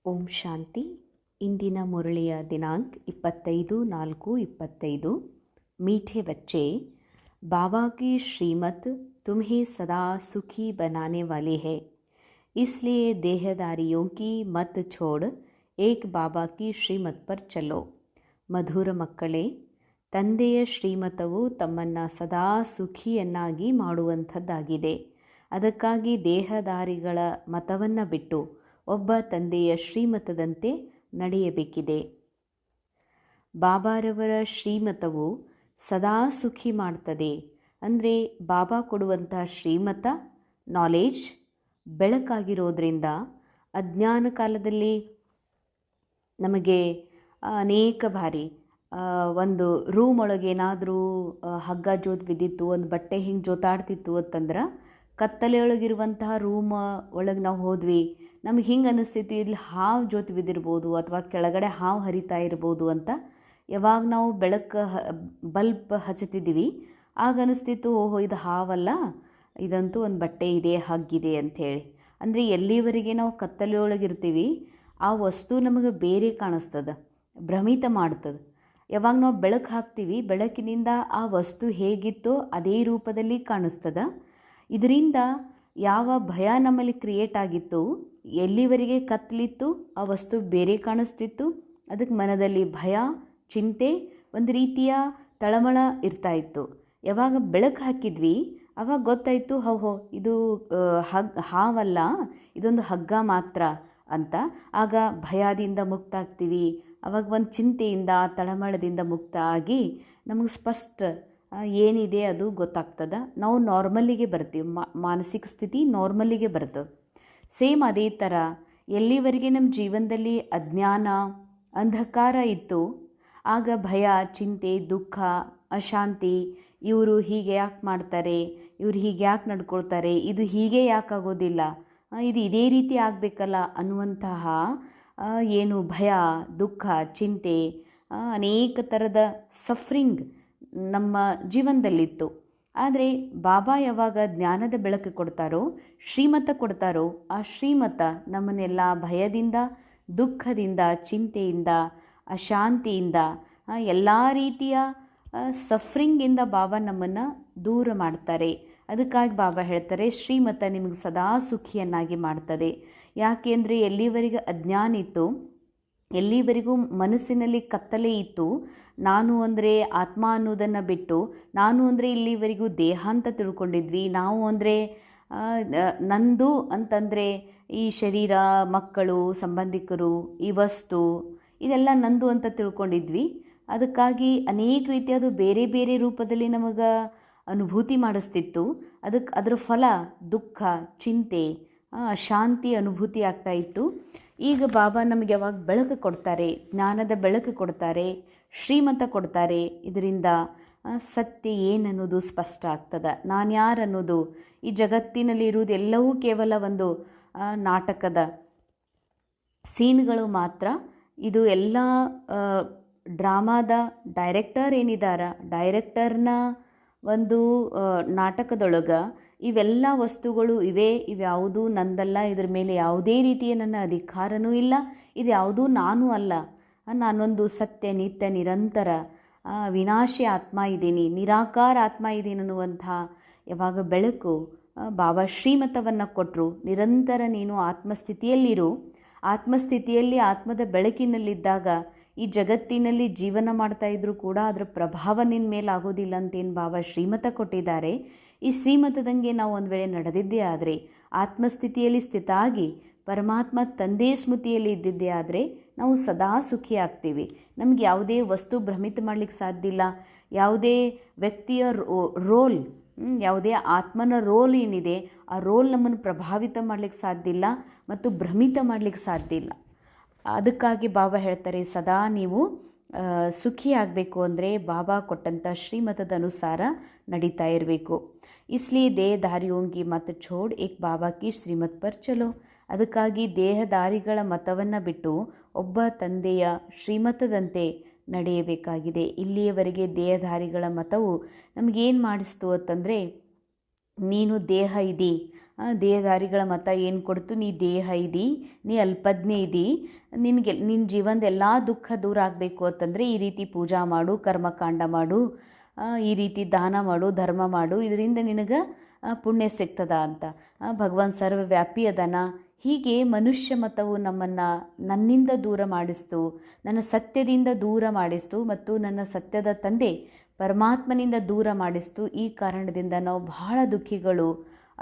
ಓಂ ಶಾಂತಿ. ಇಂದಿನ ಮುರಳಿಯ ದಿನಾಂಕ 25/4/25। मीठे बच्चे, बाबा की श्रीमत तुम्हें सदा सुखी बनाने वाली है, इसलिए देहदारियों की मत छोड़ एक बाबा की ಶ್ರೀಮತ್ पर ಚಲೋ. ಮಧುರ ಮಕ್ಕಳೇ, ತಂದೆಯ ಶ್ರೀಮತವು ತಮ್ಮನ್ನು ಸದಾ ಸುಖಿಯನ್ನಾಗಿ ಮಾಡುವಂಥದ್ದಾಗಿದೆ. ಅದಕ್ಕಾಗಿ ದೇಹದಾರಿಗಳ ಮತವನ್ನು ಬಿಟ್ಟು ಒಬ್ಬ ತಂದೆಯ ಶ್ರೀಮತದಂತೆ ನಡೆಯಬೇಕಿದೆ. ಬಾಬಾರವರ ಶ್ರೀಮತವು ಸದಾ ಸುಖಿ ಮಾಡ್ತದೆ. ಅಂದರೆ ಬಾಬಾ ಕೊಡುವಂತಹ ಶ್ರೀಮತ ನಾಲೆಜ್ ಬೆಳಕಾಗಿರೋದ್ರಿಂದ ಅಜ್ಞಾನ ಕಾಲದಲ್ಲಿ ನಮಗೆ ಅನೇಕ ಬಾರಿ ಒಂದು ರೂಮ್ ಒಳಗೆ ಏನಾದರೂ ಹಗ್ಗ ಜೋತು ಬಿದ್ದಿತ್ತು, ಒಂದು ಬಟ್ಟೆ ಹಿಂಗೆ ಜೋತಾಡ್ತಿತ್ತು ಅಂತಂದ್ರೆ ಕತ್ತಲೆಯೊಳಗಿರುವಂತಹ ರೂಮ್ ಒಳಗೆ ನಾವು ಹೋದ್ವಿ, ನಮ್ಗೆ ಹಿಂಗೆ ಅನ್ನಿಸ್ತಿತ್ತು ಇಲ್ಲಿ ಹಾವು ಜೋತು ಬಿದ್ದಿರ್ಬೋದು ಅಥವಾ ಕೆಳಗಡೆ ಹಾವು ಹರಿತಾ ಇರ್ಬೋದು ಅಂತ. ಯಾವಾಗ ನಾವು ಬಲ್ಬ್ ಹಚ್ಚುತ್ತಿದ್ದೀವಿ ಆಗ ಅನ್ನಿಸ್ತಿತ್ತು, ಓಹೋ ಇದು ಹಾವಲ್ಲ, ಇದಂತೂ ಒಂದು ಬಟ್ಟೆ ಇದೆ, ಹಗ್ಗಿದೆ ಅಂಥೇಳಿ. ಅಂದರೆ ಎಲ್ಲಿವರೆಗೆ ನಾವು ಕತ್ತಲೆಯೊಳಗಿರ್ತೀವಿ ಆ ವಸ್ತು ನಮಗೆ ಬೇರೆ ಕಾಣಿಸ್ತದೆ, ಭ್ರಮಿತ ಮಾಡ್ತದೆ. ಯಾವಾಗ ನಾವು ಬೆಳಕು ಹಾಕ್ತೀವಿ ಬೆಳಕಿನಿಂದ ಆ ವಸ್ತು ಹೇಗಿತ್ತೋ ಅದೇ ರೂಪದಲ್ಲಿ ಕಾಣಿಸ್ತದೆ. ಇದರಿಂದ ಯಾವ ಭಯ ನಮ್ಮಲ್ಲಿ ಕ್ರಿಯೇಟ್ ಆಗಿತ್ತು, ಎಲ್ಲಿವರೆಗೆ ಕತ್ತಲಿತ್ತು ಆ ವಸ್ತು ಬೇರೆ ಕಾಣಿಸ್ತಿತ್ತು, ಅದಕ್ಕೆ ಮನದಲ್ಲಿ ಭಯ, ಚಿಂತೆ, ಒಂದು ರೀತಿಯ ತಳಮಳ ಇರ್ತಾಯಿತ್ತು. ಯಾವಾಗ ಬೆಳಕು ಹಾಕಿದ್ವಿ ಆವಾಗ ಗೊತ್ತಾಯಿತು, ಹೋ ಇದು ಹಾವಲ್ಲ, ಇದೊಂದು ಹಗ್ಗ ಮಾತ್ರ ಅಂತ. ಆಗ ಭಯದಿಂದ ಮುಕ್ತ ಆಗ್ತೀವಿ. ಆವಾಗ ಒಂದು ಚಿಂತೆಯಿಂದ ತಳಮಳದಿಂದ ಮುಕ್ತ ಆಗಿ ನಮಗೆ ಸ್ಪಷ್ಟ ಏನಿದೆ ಅದು ಗೊತ್ತಾಗ್ತದೆ. ನಾವು ನಾರ್ಮಲ್ಲಿಗೆ ಬರ್ತೀವಿ, ಮಾನಸಿಕ ಸ್ಥಿತಿ ನಾರ್ಮಲ್ಲಿಗೆ ಬರ್ತದೆ. ಸೇಮ್ ಅದೇ ಥರ ಎಲ್ಲಿವರೆಗೆ ನಮ್ಮ ಜೀವನದಲ್ಲಿ ಅಜ್ಞಾನ ಅಂಧಕಾರ ಇತ್ತು ಆಗ ಭಯ, ಚಿಂತೆ, ದುಃಖ, ಅಶಾಂತಿ, ಇವರು ಹೀಗೆ ಯಾಕೆ ಮಾಡ್ತಾರೆ, ಇವರು ಹೀಗೆ ಯಾಕೆ ನಡ್ಕೊಳ್ತಾರೆ, ಇದು ಹೀಗೆ ಯಾಕೆ ಆಗೋದಿಲ್ಲ, ಇದು ಇದೇ ರೀತಿ ಆಗಬೇಕಲ್ಲ ಅನ್ನುವಂತಹ ಏನು ಭಯ, ದುಃಖ, ಚಿಂತೆ, ಅನೇಕ ಥರದ ಸಫರಿಂಗ್ ನಮ್ಮ ಜೀವನದಲ್ಲಿತ್ತು. ಆದರೆ ಬಾಬಾ ಯಾವಾಗ ಜ್ಞಾನದ ಬೆಳಕು ಕೊಡ್ತಾರೋ, ಶ್ರೀಮತ ಕೊಡ್ತಾರೋ, ಆ ಶ್ರೀಮತ ನಮ್ಮನ್ನೆಲ್ಲ ಭಯದಿಂದ, ದುಃಖದಿಂದ, ಚಿಂತೆಯಿಂದ, ಅಶಾಂತಿಯಿಂದ, ಎಲ್ಲ ರೀತಿಯ ಸಫರಿಂಗಿಂದ ಬಾಬಾ ನಮ್ಮನ್ನು ದೂರ ಮಾಡ್ತಾರೆ. ಅದಕ್ಕಾಗಿ ಬಾಬಾ ಹೇಳ್ತಾರೆ, ಶ್ರೀಮತ ನಿಮಗೆ ಸದಾ ಸುಖಿಯನ್ನಾಗಿ ಮಾಡ್ತದೆ. ಯಾಕೆಂದರೆ ಎಲ್ಲಿವರೆಗೆ ಅಜ್ಞಾನ ಇತ್ತು, ಎಲ್ಲಿವರೆಗೂ ಮನಸ್ಸಿನಲ್ಲಿ ಕತ್ತಲೆ ಇತ್ತು, ನಾನು ಅಂದರೆ ಆತ್ಮ ಅನ್ನೋದನ್ನು ಬಿಟ್ಟು ನಾನು ಅಂದರೆ ಇಲ್ಲಿವರೆಗೂ ದೇಹ ಅಂತ ತಿಳ್ಕೊಂಡಿದ್ವಿ. ನಾವು ಅಂದರೆ ನಂದು ಅಂತಂದರೆ ಈ ಶರೀರ, ಮಕ್ಕಳು, ಸಂಬಂಧಿಕರು, ಈ ವಸ್ತು ಇದೆಲ್ಲ ನಂದು ಅಂತ ತಿಳ್ಕೊಂಡಿದ್ವಿ. ಅದಕ್ಕಾಗಿ ಅನೇಕ ರೀತಿಯದು ಬೇರೆ ಬೇರೆ ರೂಪದಲ್ಲಿ ನಮಗೆ ಅನುಭೂತಿ ಮಾಡಿಸ್ತಿತ್ತು. ಅದರ ಫಲ ದುಃಖ, ಚಿಂತೆ, ಅಶಾಂತಿ ಅನುಭೂತಿ ಆಗ್ತಾ ಇತ್ತು. ಈಗ ಬಾಬಾ ನಮಗೆ ಯಾವಾಗ ಬೆಳಕು ಕೊಡ್ತಾರೆ, ಜ್ಞಾನದ ಬೆಳಕು ಕೊಡ್ತಾರೆ, ಶ್ರೀಮತ ಕೊಡ್ತಾರೆ, ಇದರಿಂದ ಸತ್ಯ ಏನನ್ನೋದು ಸ್ಪಷ್ಟ ಆಗ್ತದೆ. ನಾನು ಯಾರು ಅನ್ನೋದು, ಈ ಜಗತ್ತಿನಲ್ಲಿ ಇರುವುದು ಎಲ್ಲವೂ ಕೇವಲ ಒಂದು ನಾಟಕದ ಸೀನ್ಗಳು ಮಾತ್ರ. ಇದು ಎಲ್ಲ ಡ್ರಾಮಾದ ಡೈರೆಕ್ಟರ್ ಏನಿದಾರ, ಡೈರೆಕ್ಟರ್ನ ಒಂದು ನಾಟಕದೊಳಗೆ ಇವೆಲ್ಲ ವಸ್ತುಗಳು ಇವೆ, ಇವ್ಯಾವುದೂ ನಂದಲ್ಲ, ಇದ್ರ ಮೇಲೆ ಯಾವುದೇ ರೀತಿಯ ನನ್ನ ಅಧಿಕಾರನೂ ಇಲ್ಲ, ಇದು ಯಾವುದೂ ನಾನು ಅಲ್ಲ, ನಾನೊಂದು ಸತ್ಯ, ನಿತ್ಯ, ನಿರಂತರ ವಿನಾಶಿ ಆತ್ಮ ಇದ್ದೀನಿ, ನಿರಾಕಾರ ಆತ್ಮ ಇದ್ದೀನಿ ಅನ್ನುವಂಥ ಯಾವಾಗ ಬೆಳಕು ಬಾಬಾ ಶ್ರೀಮತವನ್ನು ಕೊಟ್ಟರು, ನಿರಂತರ ನೀನು ಆತ್ಮಸ್ಥಿತಿಯಲ್ಲಿರು. ಆತ್ಮಸ್ಥಿತಿಯಲ್ಲಿ ಆತ್ಮದ ಬೆಳಕಿನಲ್ಲಿದ್ದಾಗ ಈ ಜಗತ್ತಿನಲ್ಲಿ ಜೀವನ ಮಾಡ್ತಾಯಿದ್ರು ಕೂಡ ಅದರ ಪ್ರಭಾವ ನಿನ್ನ ಮೇಲೆ ಆಗೋದಿಲ್ಲ ಅಂತೇನು ಬಾಬಾ ಶ್ರೀಮತ ಕೊಟ್ಟಿದ್ದಾರೆ. ಈ ಶ್ರೀಮತದಂಗೆ ನಾವು ಒಂದು ವೇಳೆ ನಡೆದಿದ್ದೇ ಆದರೆ, ಆತ್ಮಸ್ಥಿತಿಯಲ್ಲಿ ಸ್ಥಿತ ಆಗಿ ಪರಮಾತ್ಮ ತಂದೆ ಸ್ಮೃತಿಯಲ್ಲಿ ಇದ್ದಿದ್ದೇ ಆದರೆ ನಾವು ಸದಾ ಸುಖಿ ಆಗ್ತೀವಿ. ನಮ್ಗೆ ಯಾವುದೇ ವಸ್ತು ಭ್ರಮಿತ ಮಾಡಲಿಕ್ಕೆ ಸಾಧ್ಯ ಇಲ್ಲ, ಯಾವುದೇ ವ್ಯಕ್ತಿಯ ರೋಲ್, ಯಾವುದೇ ಆತ್ಮನ ರೋಲ್ ಏನಿದೆ ಆ ರೋಲ್ ನಮ್ಮನ್ನು ಪ್ರಭಾವಿತ ಮಾಡಲಿಕ್ಕೆ ಸಾಧ್ಯ ಇಲ್ಲ ಮತ್ತು ಭ್ರಮಿತ ಮಾಡಲಿಕ್ಕೆ ಸಾಧ್ಯ ಇಲ್ಲ. ಅದಕ್ಕಾಗಿ ಬಾಬಾ ಹೇಳ್ತಾರೆ, ಸದಾ ನೀವು ಸುಖಿ ಆಗಬೇಕು ಅಂದರೆ ಬಾಬಾ ಕೊಟ್ಟಂಥ ಶ್ರೀಮತದ ಅನುಸಾರ ನಡೀತಾ ಇರಬೇಕು. ಇಸ್ಲಿಯೇ ದೇಹದಾರಿಯೋಂ ಕಿ ಮತ್ ಛೋಡ್ ಏಕ್ ಬಾಬಾ ಕಿ ಶ್ರೀಮತ್ ಪರ್ ಚಲೋ. ಅದಕ್ಕಾಗಿ ದೇಹದಾರಿಗಳ ಮತವನ್ನು ಬಿಟ್ಟು ಒಬ್ಬ ತಂದೆಯ ಶ್ರೀಮತದಂತೆ ನಡೆಯಬೇಕಾಗಿದೆ. ಇಲ್ಲಿಯವರೆಗೆ ದೇಹದಾರಿಗಳ ಮತವು ನಮಗೇನು ಮಾಡಿಸ್ತು ಅಂತಂದರೆ ನೀನು ದೇಹ ಇದಿ, ದೇಹಧಾರಿಗಳ ಮತ ಏನು ಕೊಡ್ತು, ನೀ ದೇಹ ಇದಿ, ನೀ ಅಲ್ಪಜ್ಞೆ ಇದಿ, ನಿನ್ನ ಜೀವನದ ಎಲ್ಲ ದುಃಖ ದೂರ ಆಗಬೇಕು ಅಂತಂದರೆ ಈ ರೀತಿ ಪೂಜಾ ಮಾಡು, ಕರ್ಮಕಾಂಡ ಮಾಡು, ಈ ರೀತಿ ದಾನ ಮಾಡು, ಧರ್ಮ ಮಾಡು, ಇದರಿಂದ ನಿನಗೆ ಪುಣ್ಯ ಸಿಗ್ತದ ಅಂತ. ಭಗವಾನ್ ಸರ್ವವ್ಯಾಪಿ ಅದನ. ಹೀಗೆ ಮನುಷ್ಯ ಮತವು ನನ್ನಿಂದ ದೂರ ಮಾಡಿಸ್ತು, ನನ್ನ ಸತ್ಯದಿಂದ ದೂರ ಮಾಡಿಸ್ತು ಮತ್ತು ನನ್ನ ಸತ್ಯದ ತಂದೆ ಪರಮಾತ್ಮನಿಂದ ದೂರ ಮಾಡಿಸ್ತು. ಈ ಕಾರಣದಿಂದ ನಾವು ಬಹಳ ದುಃಖಿಗಳು,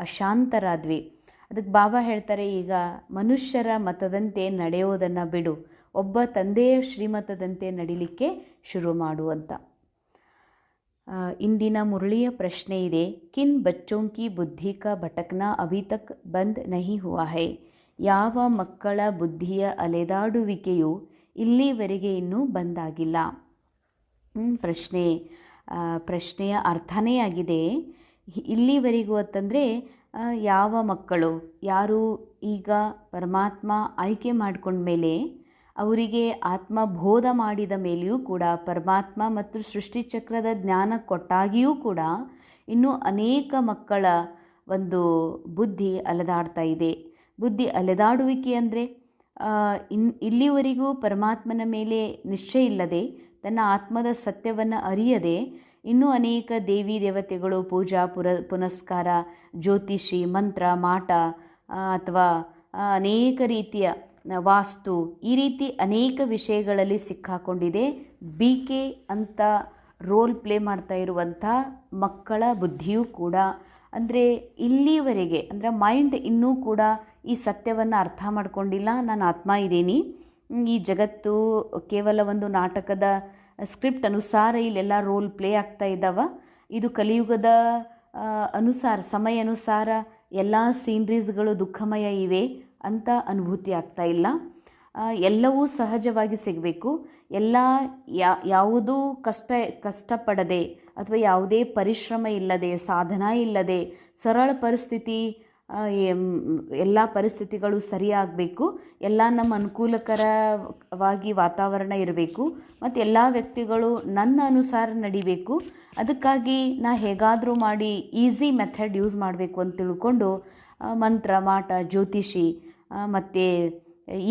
ಅಶಾಂತರಾದ್ವಿ. ಅದಕ್ಕೆ ಬಾಬಾ ಹೇಳ್ತಾರೆ, ಈಗ ಮನುಷ್ಯರ ಮತದಂತೆ ನಡೆಯೋದನ್ನು ಬಿಡು, ಒಬ್ಬ ತಂದೆಯ ಶ್ರೀಮತದಂತೆ ನಡಿಲಿಕ್ಕೆ ಶುರು ಮಾಡು ಅಂತ. ಇಂದಿನ ಮುರಳಿಯ ಪ್ರಶ್ನೆ ಇದೆ, ಕಿನ್ ಬಚ್ಚೋಂ ಕಿ ಬುದ್ಧಿ ಕಾ ಭಟಕ್ನಾ ಅಭಿ ತಕ್ ಬಂದ್ ನಹಿ ಹುವಾ ಹೈ. ಯಾವ ಮಕ್ಕಳ ಬುದ್ಧಿಯ ಅಲೆದಾಡುವಿಕೆಯು ಇಲ್ಲಿವರೆಗೆ ಇನ್ನೂ ಬಂದಾಗಿಲ್ಲ. ಪ್ರಶ್ನೆಯ ಅರ್ಥನೇ ಆಗಿದೆ ಇಲ್ಲಿವರೆಗೂ ಅಂತಂದರೆ ಯಾವ ಮಕ್ಕಳು ಯಾರು ಈಗ ಪರಮಾತ್ಮ ಆಯ್ಕೆ ಮಾಡ್ಕೊಂಡ್ಮೇಲೆ ಅವರಿಗೆ ಆತ್ಮಬೋಧ ಮಾಡಿದ ಮೇಲೆಯೂ ಕೂಡ, ಪರಮಾತ್ಮ ಮತ್ತು ಸೃಷ್ಟಿಚಕ್ರದ ಜ್ಞಾನ ಕೊಟ್ಟಾಗಿಯೂ ಕೂಡ ಇನ್ನೂ ಅನೇಕ ಮಕ್ಕಳ ಒಂದು ಬುದ್ಧಿ ಅಲೆದಾಡ್ತಾ ಇದೆ. ಬುದ್ಧಿ ಅಲೆದಾಡುವಿಕೆ ಅಂದರೆ ಇಲ್ಲಿವರೆಗೂ ಪರಮಾತ್ಮನ ಮೇಲೆ ನಿಶ್ಚಯ ಇಲ್ಲದೆ, ತನ್ನ ಆತ್ಮದ ಸತ್ಯವನ್ನು ಅರಿಯದೆ ಇನ್ನೂ ಅನೇಕ ದೇವಿ ದೇವತೆಗಳು ಪೂಜಾ ಪುನಸ್ಕಾರ, ಜ್ಯೋತಿಷಿ, ಮಂತ್ರ, ಮಾಟ ಅಥವಾ ಅನೇಕ ರೀತಿಯ ವಾಸ್ತು, ಈ ರೀತಿ ಅನೇಕ ವಿಷಯಗಳಲ್ಲಿ ಸಿಕ್ಕಾಕೊಂಡಿದೆ. BK ಅಂತ ರೋಲ್ ಪ್ಲೇ ಮಾಡ್ತಾ ಇರುವಂಥ ಮಕ್ಕಳ ಬುದ್ಧಿಯೂ ಕೂಡ, ಅಂದರೆ ಇಲ್ಲಿವರೆಗೆ ಅಂದರೆ ಮೈಂಡ್ ಇನ್ನೂ ಕೂಡ ಈ ಸತ್ಯವನ್ನು ಅರ್ಥ ಮಾಡ್ಕೊಂಡಿಲ್ಲ. ನಾನು ಆತ್ಮ ಇದ್ದೀನಿ, ಈ ಜಗತ್ತು ಕೇವಲ ಒಂದು ನಾಟಕದ ಸ್ಕ್ರಿಪ್ಟ್ ಅನುಸಾರ ಇಲ್ಲೆಲ್ಲ ರೋಲ್ ಪ್ಲೇ ಆಗ್ತಾ ಇದ್ದಾವ. ಇದು ಕಲಿಯುಗದ ಅನುಸಾರ, ಸಮಯ ಅನುಸಾರ ಎಲ್ಲ ಸೀನ್ರೀಸ್ಗಳು ದುಃಖಮಯ ಇವೆ ಅಂತ ಅನುಭೂತಿ ಆಗ್ತಾ ಇಲ್ಲ. ಎಲ್ಲವೂ ಸಹಜವಾಗಿ ಸಿಗಬೇಕು. ಎಲ್ಲ ಯಾವುದೂ ಕಷ್ಟಪಡದೆ ಅಥವಾ ಯಾವುದೇ ಪರಿಶ್ರಮ ಇಲ್ಲದೆ, ಸಾಧನ ಇಲ್ಲದೆ, ಸರಳ ಪರಿಸ್ಥಿತಿ, ಎಲ್ಲ ಪರಿಸ್ಥಿತಿಗಳು ಸರಿಯಾಗಬೇಕು. ಎಲ್ಲ ನಮ್ಮ ಅನುಕೂಲಕರವಾಗಿ ವಾತಾವರಣ ಇರಬೇಕು ಮತ್ತು ಎಲ್ಲ ವ್ಯಕ್ತಿಗಳು ನನ್ನ ಅನುಸಾರ ನಡಿಬೇಕು. ಅದಕ್ಕಾಗಿ ನಾ ಹೇಗಾದರೂ ಮಾಡಿ ಈಸಿ ಮೆಥಡ್ ಯೂಸ್ ಮಾಡಬೇಕು ಅಂತ ತಿಳ್ಕೊಂಡು ಮಂತ್ರ, ಮಾಟ, ಜ್ಯೋತಿಷಿ ಮತ್ತು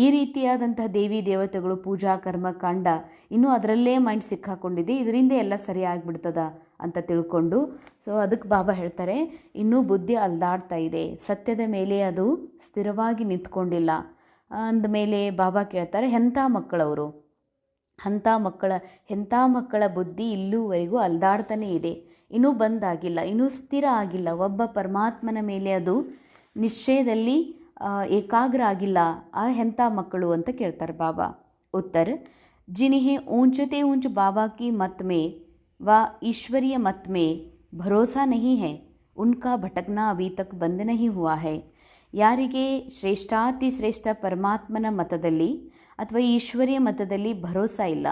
ಈ ರೀತಿಯಾದಂತಹ ದೇವಿ ದೇವತೆಗಳು, ಪೂಜಾ ಕರ್ಮಕಾಂಡ, ಇನ್ನೂ ಅದರಲ್ಲೇ ಮೈಂಡ್ ಸಿಕ್ಕಾಕೊಂಡಿದೆ. ಇದರಿಂದ ಎಲ್ಲ ಸರಿಯಾಗಿಬಿಡ್ತದ ಅಂತ ತಿಳ್ಕೊಂಡು, ಸೊ ಅದಕ್ಕೆ ಬಾಬಾ ಹೇಳ್ತಾರೆ, ಇನ್ನೂ ಬುದ್ಧಿ ಅಲ್ದಾಡ್ತಾ ಇದೆ, ಸತ್ಯದ ಮೇಲೆ ಅದು ಸ್ಥಿರವಾಗಿ ನಿಂತ್ಕೊಂಡಿಲ್ಲ. ಅಂದಮೇಲೆ ಬಾಬಾ ಕೇಳ್ತಾರೆ, ಎಂಥ ಮಕ್ಕಳವರು, ಎಂಥ ಮಕ್ಕಳ ಬುದ್ಧಿ ಇಲ್ಲೂವರೆಗೂ ಅಲ್ದಾಡ್ತಾನೇ ಇದೆ, ಇನ್ನೂ ಬಂದಾಗಿಲ್ಲ, ಇನ್ನೂ ಸ್ಥಿರ ಆಗಿಲ್ಲ, ಒಬ್ಬ ಪರಮಾತ್ಮನ ಮೇಲೆ ಅದು ನಿಶ್ಚಯದಲ್ಲಿ ಏಕಾಗ್ರ ಆಗಿಲ್ಲ, ಆ ಎಂಥ ಮಕ್ಕಳು ಅಂತ ಕೇಳ್ತಾರೆ ಬಾಬಾ. ಉತ್ತರ, जिन्हें ऊंचते ऊंच बाबा की मत में व ईश्वरीय मत में भरोसा नहीं है, उनका भटकना अभी तक बंद नहीं हुआ है. ಯಾರಿಗೆ ಶ್ರೇಷ್ಠಾತಿ ಶ್ರೇಷ್ಠ ಪರಮಾತ್ಮನ ಮತದಲ್ಲಿ ಅಥವಾ ಈಶ್ವರಿಯ ಮತದಲ್ಲಿ ಭರೋಸಾ ಇಲ್ಲ,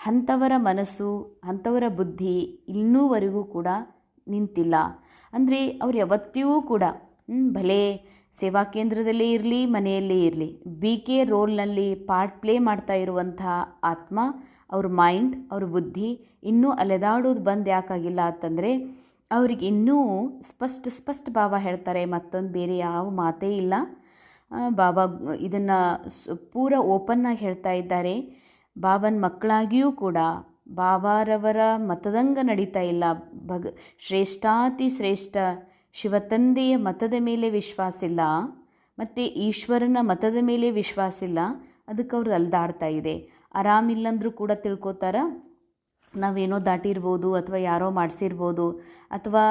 ಅಂಥವರ ಮನಸ್ಸು, ಅಂಥವರ ಬುದ್ಧಿ ಇನ್ನೂವರೆಗೂ ಕೂಡ ನಿಂತಿಲ್ಲ. ಅಂದರೆ ಅವ್ರು ಯಾವತ್ತಿಗೂ ಕೂಡ ಭಲೇ ಸೇವಾ ಕೇಂದ್ರದಲ್ಲೇ ಇರಲಿ, ಮನೆಯಲ್ಲೇ ಇರಲಿ, BK ರೋಲ್ನಲ್ಲಿ ಪಾರ್ಟ್ ಪ್ಲೇ ಮಾಡ್ತಾ ಇರುವಂಥ ಆತ್ಮ, ಅವ್ರ ಮೈಂಡ್, ಅವ್ರ ಬುದ್ಧಿ ಇನ್ನೂ ಅಲೆದಾಡೋದು ಬಂದು ಯಾಕಾಗಿಲ್ಲ ಅಂತಂದರೆ ಅವ್ರಿಗೆ ಇನ್ನೂ ಸ್ಪಷ್ಟ ಬಾಬಾ ಹೇಳ್ತಾರೆ, ಮತ್ತೊಂದು ಬೇರೆ ಯಾವ ಮಾತೇ ಇಲ್ಲ. ಬಾಬಾ ಇದನ್ನು ಪೂರ ಓಪನ್ನಾಗಿ ಹೇಳ್ತಾ ಇದ್ದಾರೆ. ಬಾಬನ ಮಕ್ಕಳಾಗಿಯೂ ಕೂಡ ಬಾಬಾರವರ ಮತದಂಗ ನಡೀತಾ ಇಲ್ಲ. ಶ್ರೇಷ್ಠಾತಿ ಶ್ರೇಷ್ಠ ಶಿವತಂದೆಯ ಮತದ ಮೇಲೆ ವಿಶ್ವಾಸ ಇಲ್ಲ ಮತ್ತು ಈಶ್ವರನ ಮತದ ಮೇಲೆ ವಿಶ್ವಾಸ ಇಲ್ಲ. ಅದಕ್ಕೆ ಅವ್ರು ಅಲ್ದಾಡ್ತಾ ಇದೆ. ಆರಾಮಿಲ್ಲಂದ್ರೂ ಕೂಡ ತಿಳ್ಕೊತಾರ ನಾವೇನೋ ದಾಟಿರ್ಬೋದು ಅಥವಾ ಯಾರೋ ಮಾಡಿಸಿರ್ಬೋದು ಅಥವಾ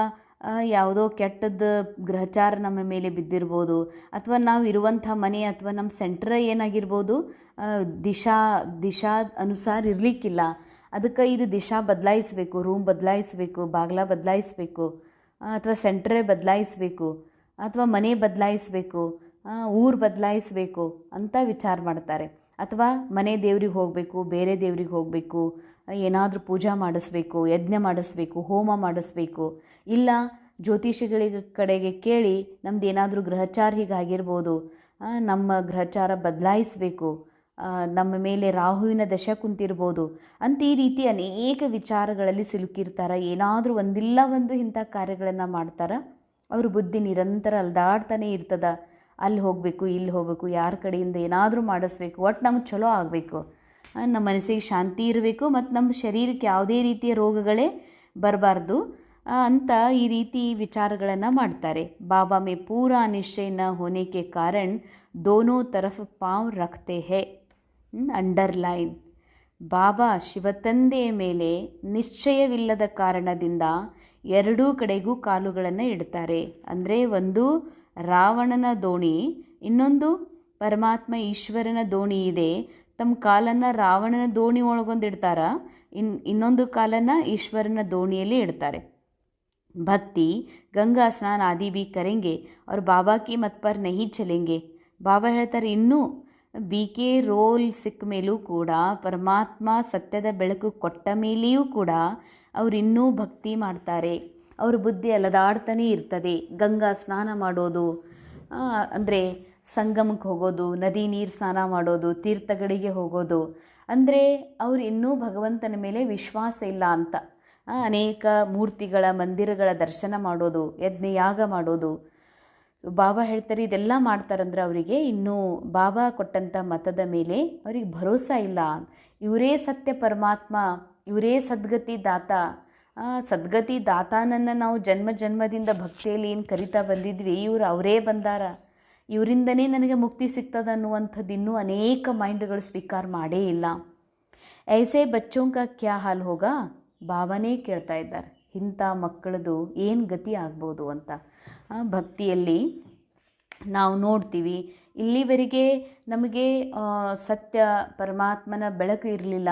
ಯಾವುದೋ ಕೆಟ್ಟದ್ದು ಗ್ರಹಚಾರ ನಮ್ಮ ಮೇಲೆ ಬಿದ್ದಿರ್ಬೋದು ಅಥವಾ ನಾವು ಇರುವಂಥ ಮನೆ ಅಥವಾ ನಮ್ಮ ಸೆಂಟ್ರ ಏನಾಗಿರ್ಬೋದು ದಿಶಾ ಅನುಸಾರ ಇರಲಿಕ್ಕಿಲ್ಲ. ಅದಕ್ಕೆ ಇದು ದಿಶಾ ಬದಲಾಯಿಸಬೇಕು, ರೂಮ್ ಬದಲಾಯಿಸಬೇಕು, ಬಾಗಿಲ ಬದಲಾಯಿಸಬೇಕು ಅಥವಾ ಸೆಂಟ್ರೇ ಬದಲಾಯಿಸಬೇಕು ಅಥವಾ ಮನೆ ಬದಲಾಯಿಸಬೇಕು, ಊರು ಬದಲಾಯಿಸಬೇಕು ಅಂತ ವಿಚಾರ ಮಾಡ್ತಾರೆ. ಅಥವಾ ಮನೆ ದೇವ್ರಿಗೆ ಹೋಗಬೇಕು, ಬೇರೆ ದೇವ್ರಿಗೆ ಹೋಗಬೇಕು, ಏನಾದರೂ ಪೂಜಾ ಮಾಡಿಸ್ಬೇಕು, ಯಜ್ಞ ಮಾಡಿಸ್ಬೇಕು, ಹೋಮ ಮಾಡಿಸ್ಬೇಕು, ಇಲ್ಲ ಜ್ಯೋತಿಷಿಗಳಿಗೆ ಕಡೆಗೆ ಕೇಳಿ ನಮ್ದು ಏನಾದರೂ ಗ್ರಹಚಾರ ಹೀಗಾಗಿರ್ಬೋದು, ನಮ್ಮ ಗ್ರಹಚಾರ ಬದಲಾಯಿಸಬೇಕು, ನಮ್ಮ ಮೇಲೆ ರಾಹುವಿನ ದಶ ಕುಂತಿರ್ಬೋದು ಅಂತ ಈ ರೀತಿ ಅನೇಕ ವಿಚಾರಗಳಲ್ಲಿ ಸಿಲುಕಿರ್ತಾರೆ. ಏನಾದರೂ ಒಂದಿಲ್ಲ ಒಂದು ಇಂಥ ಕಾರ್ಯಗಳನ್ನು ಮಾಡ್ತಾರೆ. ಅವ್ರ ಬುದ್ಧಿ ನಿರಂತರ ಅಲ್ದಾಡ್ತಾನೆ ಇರ್ತದ. ಅಲ್ಲಿ ಹೋಗಬೇಕು, ಇಲ್ಲಿ ಹೋಗಬೇಕು, ಯಾರ ಕಡೆಯಿಂದ ಏನಾದರೂ ಮಾಡಿಸ್ಬೇಕು, ಒಟ್ಟು ನಮ್ಗೆ ಚಲೋ ಆಗಬೇಕು, ನಮ್ಮ ಮನಸ್ಸಿಗೆ ಶಾಂತಿ ಇರಬೇಕು ಮತ್ತು ನಮ್ಮ ಶರೀರಕ್ಕೆ ಯಾವುದೇ ರೀತಿಯ ರೋಗಗಳೇ ಬರಬಾರ್ದು ಅಂತ ಈ ರೀತಿ ವಿಚಾರಗಳನ್ನು ಮಾಡ್ತಾರೆ. ಬಾಬಾ ಮೇ ಪೂರಾ ನಿಶ್ಚಯ ನ ಹೋನೆ ಕೆ ಕಾರಣ ದೋನೋ ತರಫ್ ಪಾಂವ್ ರಖ್ತೆ ಹೇ. ಅಂಡರ್ಲೈನ್. ಬಾಬಾ ಶಿವತಂದೆಯ ಮೇಲೆ ನಿಶ್ಚಯವಿಲ್ಲದ ಕಾರಣದಿಂದ ಎರಡೂ ಕಡೆಗೂ ಕಾಲುಗಳನ್ನು ಇಡ್ತಾರೆ. ಅಂದರೆ ಒಂದು ರಾವಣನ ದೋಣಿ, ಇನ್ನೊಂದು ಪರಮಾತ್ಮ ಈಶ್ವರನ ದೋಣಿ ಇದೆ. ತಮ್ಮ ಕಾಲನ್ನು ರಾವಣನ ದೋಣಿ ಒಳಗೊಂಡು ಇಡ್ತಾರ, ಇನ್ನೊಂದು ಕಾಲನ್ನು ಈಶ್ವರನ ದೋಣಿಯಲ್ಲಿ ಇಡ್ತಾರೆ. ಭಕ್ತಿ ಗಂಗಾ ಸ್ನಾನ ಆದಿ भी करेंगे और बाबा की मत पर नहीं चलेंगे. ಬಾಬಾ ಹೇಳ್ತಾರೆ, ಇನ್ನೂ BK ರೋಲ್ ಸಿಕ್ಕ ಮೇಲೂ ಕೂಡ, ಪರಮಾತ್ಮ ಸತ್ಯದ ಬೆಳಕು ಕೊಟ್ಟ ಮೇಲೆಯೂ ಕೂಡ ಅವ್ರು ಇನ್ನೂ ಭಕ್ತಿ ಮಾಡ್ತಾರೆ. ಅವ್ರ ಬುದ್ಧಿ ಅಲದಾಡ್ತಾನೆ ಇರ್ತದೆ. ಗಂಗಾ ಸ್ನಾನ ಮಾಡೋದು ಅಂದರೆ ಸಂಗಮಕ್ಕೆ ಹೋಗೋದು, ನದಿ ನೀರು ಸ್ನಾನ ಮಾಡೋದು, ತೀರ್ಥಗಳಿಗೆ ಹೋಗೋದು, ಅಂದರೆ ಅವ್ರು ಇನ್ನೂ ಭಗವಂತನ ಮೇಲೆ ವಿಶ್ವಾಸ ಇಲ್ಲ ಅಂತ. ಅನೇಕ ಮೂರ್ತಿಗಳ ಮಂದಿರಗಳ ದರ್ಶನ ಮಾಡೋದು, ಯಜ್ಞಯಾಗ ಮಾಡೋದು. ಬಾಬಾ ಹೇಳ್ತಾರೆ ಇದೆಲ್ಲ ಮಾಡ್ತಾರಂದ್ರೆ ಅವರಿಗೆ ಇನ್ನೂ ಬಾಬಾ ಕೊಟ್ಟಂಥ ಮತದ ಮೇಲೆ ಅವ್ರಿಗೆ ಭರೋಸಾ ಇಲ್ಲ. ಇವರೇ ಸತ್ಯ ಪರಮಾತ್ಮ, ಇವರೇ ಸದ್ಗತಿ ದಾತ. ಸದ್ಗತಿ ದಾತಾನನ್ನು ನಾವು ಜನ್ಮ ಜನ್ಮದಿಂದ ಭಕ್ತಿಯಲ್ಲಿ ಏನು ಕರಿತಾ ಬಂದಿದ್ವಿ, ಇವರು ಅವರೇ ಬಂದಾರ, ಇವರಿಂದನೇ ನನಗೆ ಮುಕ್ತಿ ಸಿಗ್ತದೆ ಅನ್ನುವಂಥದ್ದು ಇನ್ನೂ ಅನೇಕ ಮೈಂಡ್ಗಳು ಸ್ವೀಕಾರ ಮಾಡೇ ಇಲ್ಲ. ಐಸೆ ಬಚ್ಚೋಂಕ ಕ್ಯಾ ಹಾಲ್ ಹೋಗ, ಬಾಬಾನೇ ಕೇಳ್ತಾ ಇದ್ದಾರೆ ಇಂಥ ಮಕ್ಕಳದು ಏನು ಗತಿ ಆಗ್ಬೋದು ಅಂತ. ಭಕ್ತಿಯಲ್ಲಿ ನಾವು ನೋಡ್ತೀವಿ, ಇಲ್ಲಿವರೆಗೆ ನಮಗೆ ಸತ್ಯ ಪರಮಾತ್ಮನ ಬೆಳಕು ಇರಲಿಲ್ಲ.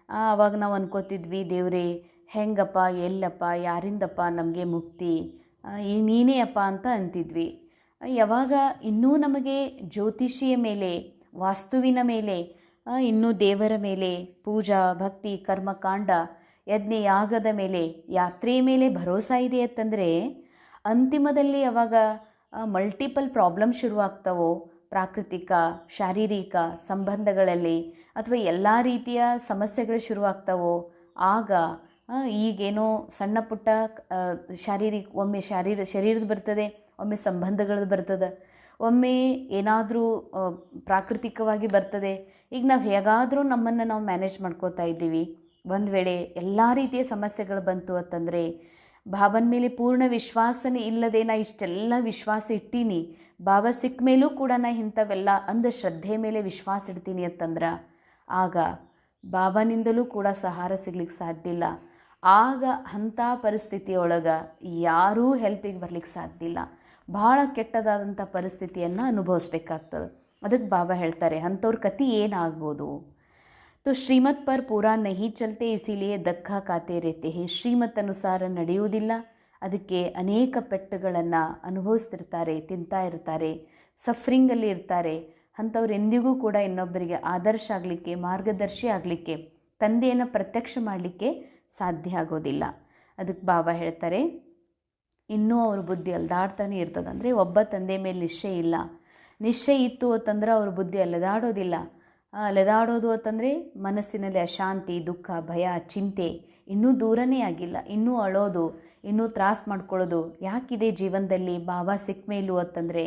ಆವಾಗ ನಾವು ಅನ್ಕೋತಿದ್ವಿ, ದೇವರೇ ಹೆಂಗಪ್ಪ, ಎಲ್ಲಪ್ಪ, ಯಾರಿಂದಪ್ಪ ನಮಗೆ ಮುಕ್ತಿ, ನೀನೇ ಅಪ್ಪ ಅಂತ ಅಂತಿದ್ವಿ. ಯಾವಾಗ ಇನ್ನೂ ನಮಗೆ ಜ್ಯೋತಿಷಿಯ ಮೇಲೆ, ವಾಸ್ತುವಿನ ಮೇಲೆ, ಇನ್ನೂ ದೇವರ ಮೇಲೆ, ಪೂಜಾ ಭಕ್ತಿ ಕರ್ಮಕಾಂಡ ಯಜ್ಞಯಾಗದ ಮೇಲೆ, ಯಾತ್ರೆಯ ಮೇಲೆ ಭರೋಸಾ ಇದೆ ಅಂತಂದರೆ ಅಂತಿಮದಲ್ಲಿ ಯಾವಾಗ ಮಲ್ಟಿಪಲ್ ಪ್ರಾಬ್ಲಮ್ ಶುರುವಾಗ್ತವೋ, ಪ್ರಾಕೃತಿಕ ಶಾರೀರಿಕ ಸಂಬಂಧಗಳಲ್ಲಿ ಅಥವಾ ಎಲ್ಲ ರೀತಿಯ ಸಮಸ್ಯೆಗಳು ಶುರುವಾಗ್ತವೋ, ಆಗ ಈಗೇನೋ ಸಣ್ಣ ಪುಟ್ಟ ಒಮ್ಮೆ ಶರೀರದ ಬರ್ತದೆ, ಒಮ್ಮೆ ಸಂಬಂಧಗಳದ್ದು ಬರ್ತದೆ, ಒಮ್ಮೆ ಏನಾದರೂ ಪ್ರಾಕೃತಿಕವಾಗಿ ಬರ್ತದೆ. ಈಗ ನಾವು ಹೇಗಾದರೂ ನಮ್ಮನ್ನು ನಾವು ಮ್ಯಾನೇಜ್ ಮಾಡ್ಕೋತಾ ಇದ್ದೀವಿ. ಒಂದು ವೇಳೆ ಎಲ್ಲ ರೀತಿಯ ಸಮಸ್ಯೆಗಳು ಬಂತು ಅಂತಂದರೆ ಬಾಬನ ಮೇಲೆ ಪೂರ್ಣ ವಿಶ್ವಾಸನೇ ಇಲ್ಲದೆ ನಾ ಇಷ್ಟೆಲ್ಲ ವಿಶ್ವಾಸ ಇಟ್ಟೀನಿ, ಬಾಬಾ ಸಿಕ್ಕ ಮೇಲೂ ಕೂಡ ನಾ ಇಂಥವೆಲ್ಲ ಶ್ರದ್ಧೆ ಮೇಲೆ ವಿಶ್ವಾಸ ಇಡ್ತೀನಿ ಅಂತಂದ್ರೆ ಆಗ ಬಾಬಾನಿಂದಲೂ ಕೂಡ ಸಹಾರ ಸಿಗ್ಲಿಕ್ಕೆ ಸಾಧ್ಯ ಇಲ್ಲ. ಆಗ ಅಂಥ ಪರಿಸ್ಥಿತಿಯೊಳಗೆ ಯಾರೂ ಹೆಲ್ಪಿಗೆ ಬರ್ಲಿಕ್ಕೆ ಸಾಧ್ಯ ಇಲ್ಲ. ಭಾಳ ಕೆಟ್ಟದಾದಂಥ ಪರಿಸ್ಥಿತಿಯನ್ನು ಅನುಭವಿಸ್ಬೇಕಾಗ್ತದೆ. ಅದಕ್ಕೆ ಬಾಬಾ ಹೇಳ್ತಾರೆ ಅಂಥವ್ರ ಕತೆ ಏನಾಗ್ಬೋದು. तो श्रीमत पर पूरा नहीं चलते, इसीलिए धक्का खाते रहते हैं. ಶ್ರೀಮತ್ ಅನುಸಾರ ನಡೆಯುವುದಿಲ್ಲ, ಅದಕ್ಕೆ ಅನೇಕ ಪೆಟ್ಟುಗಳನ್ನು ಅನುಭವಿಸ್ತಿರ್ತಾರೆ, ತಿಂತಾ ಇರ್ತಾರೆ, ಸಫರಿಂಗಲ್ಲಿ ಇರ್ತಾರೆ. ಅಂಥವ್ರು ಎಂದಿಗೂ ಕೂಡ ಇನ್ನೊಬ್ಬರಿಗೆ ಆದರ್ಶ ಆಗಲಿಕ್ಕೆ, ಮಾರ್ಗದರ್ಶಿ ಆಗಲಿಕ್ಕೆ, ತಂದೆಯನ್ನು ಪ್ರತ್ಯಕ್ಷ ಮಾಡಲಿಕ್ಕೆ ಸಾಧ್ಯ ಆಗೋದಿಲ್ಲ. ಅದಕ್ಕೆ ಬಾಬಾ ಹೇಳ್ತಾರೆ ಇನ್ನೂ ಅವ್ರ ಬುದ್ಧಿ ಅಲ್ದಾಡ್ತಾನೆ ಇರ್ತದೆ. ಅಂದರೆ ಒಬ್ಬ ತಂದೆ ಮೇಲೆ ನಿಶ್ಚಯ ಇಲ್ಲ. ನಿಶ್ಚಯ ಇತ್ತು ಅಂತಂದ್ರೆ ಅವ್ರ ಬುದ್ಧಿ ಅಲೆದಾಡೋದಿಲ್ಲ. ಅಲೆದಾಡೋದು ಅಂತಂದರೆ ಮನಸ್ಸಿನಲ್ಲಿ ಅಶಾಂತಿ, ದುಃಖ, ಭಯ, ಚಿಂತೆ ಇನ್ನೂ ದೂರನೇ ಆಗಿಲ್ಲ. ಇನ್ನೂ ಅಳೋದು, ಇನ್ನೂ ತ್ರಾಸು ಮಾಡ್ಕೊಳ್ಳೋದು ಯಾಕಿದೆ ಜೀವನದಲ್ಲಿ. ಬಾಬಾ ಸಿಕ್ಕ ಮೇಲೂ ಅಂತಂದರೆ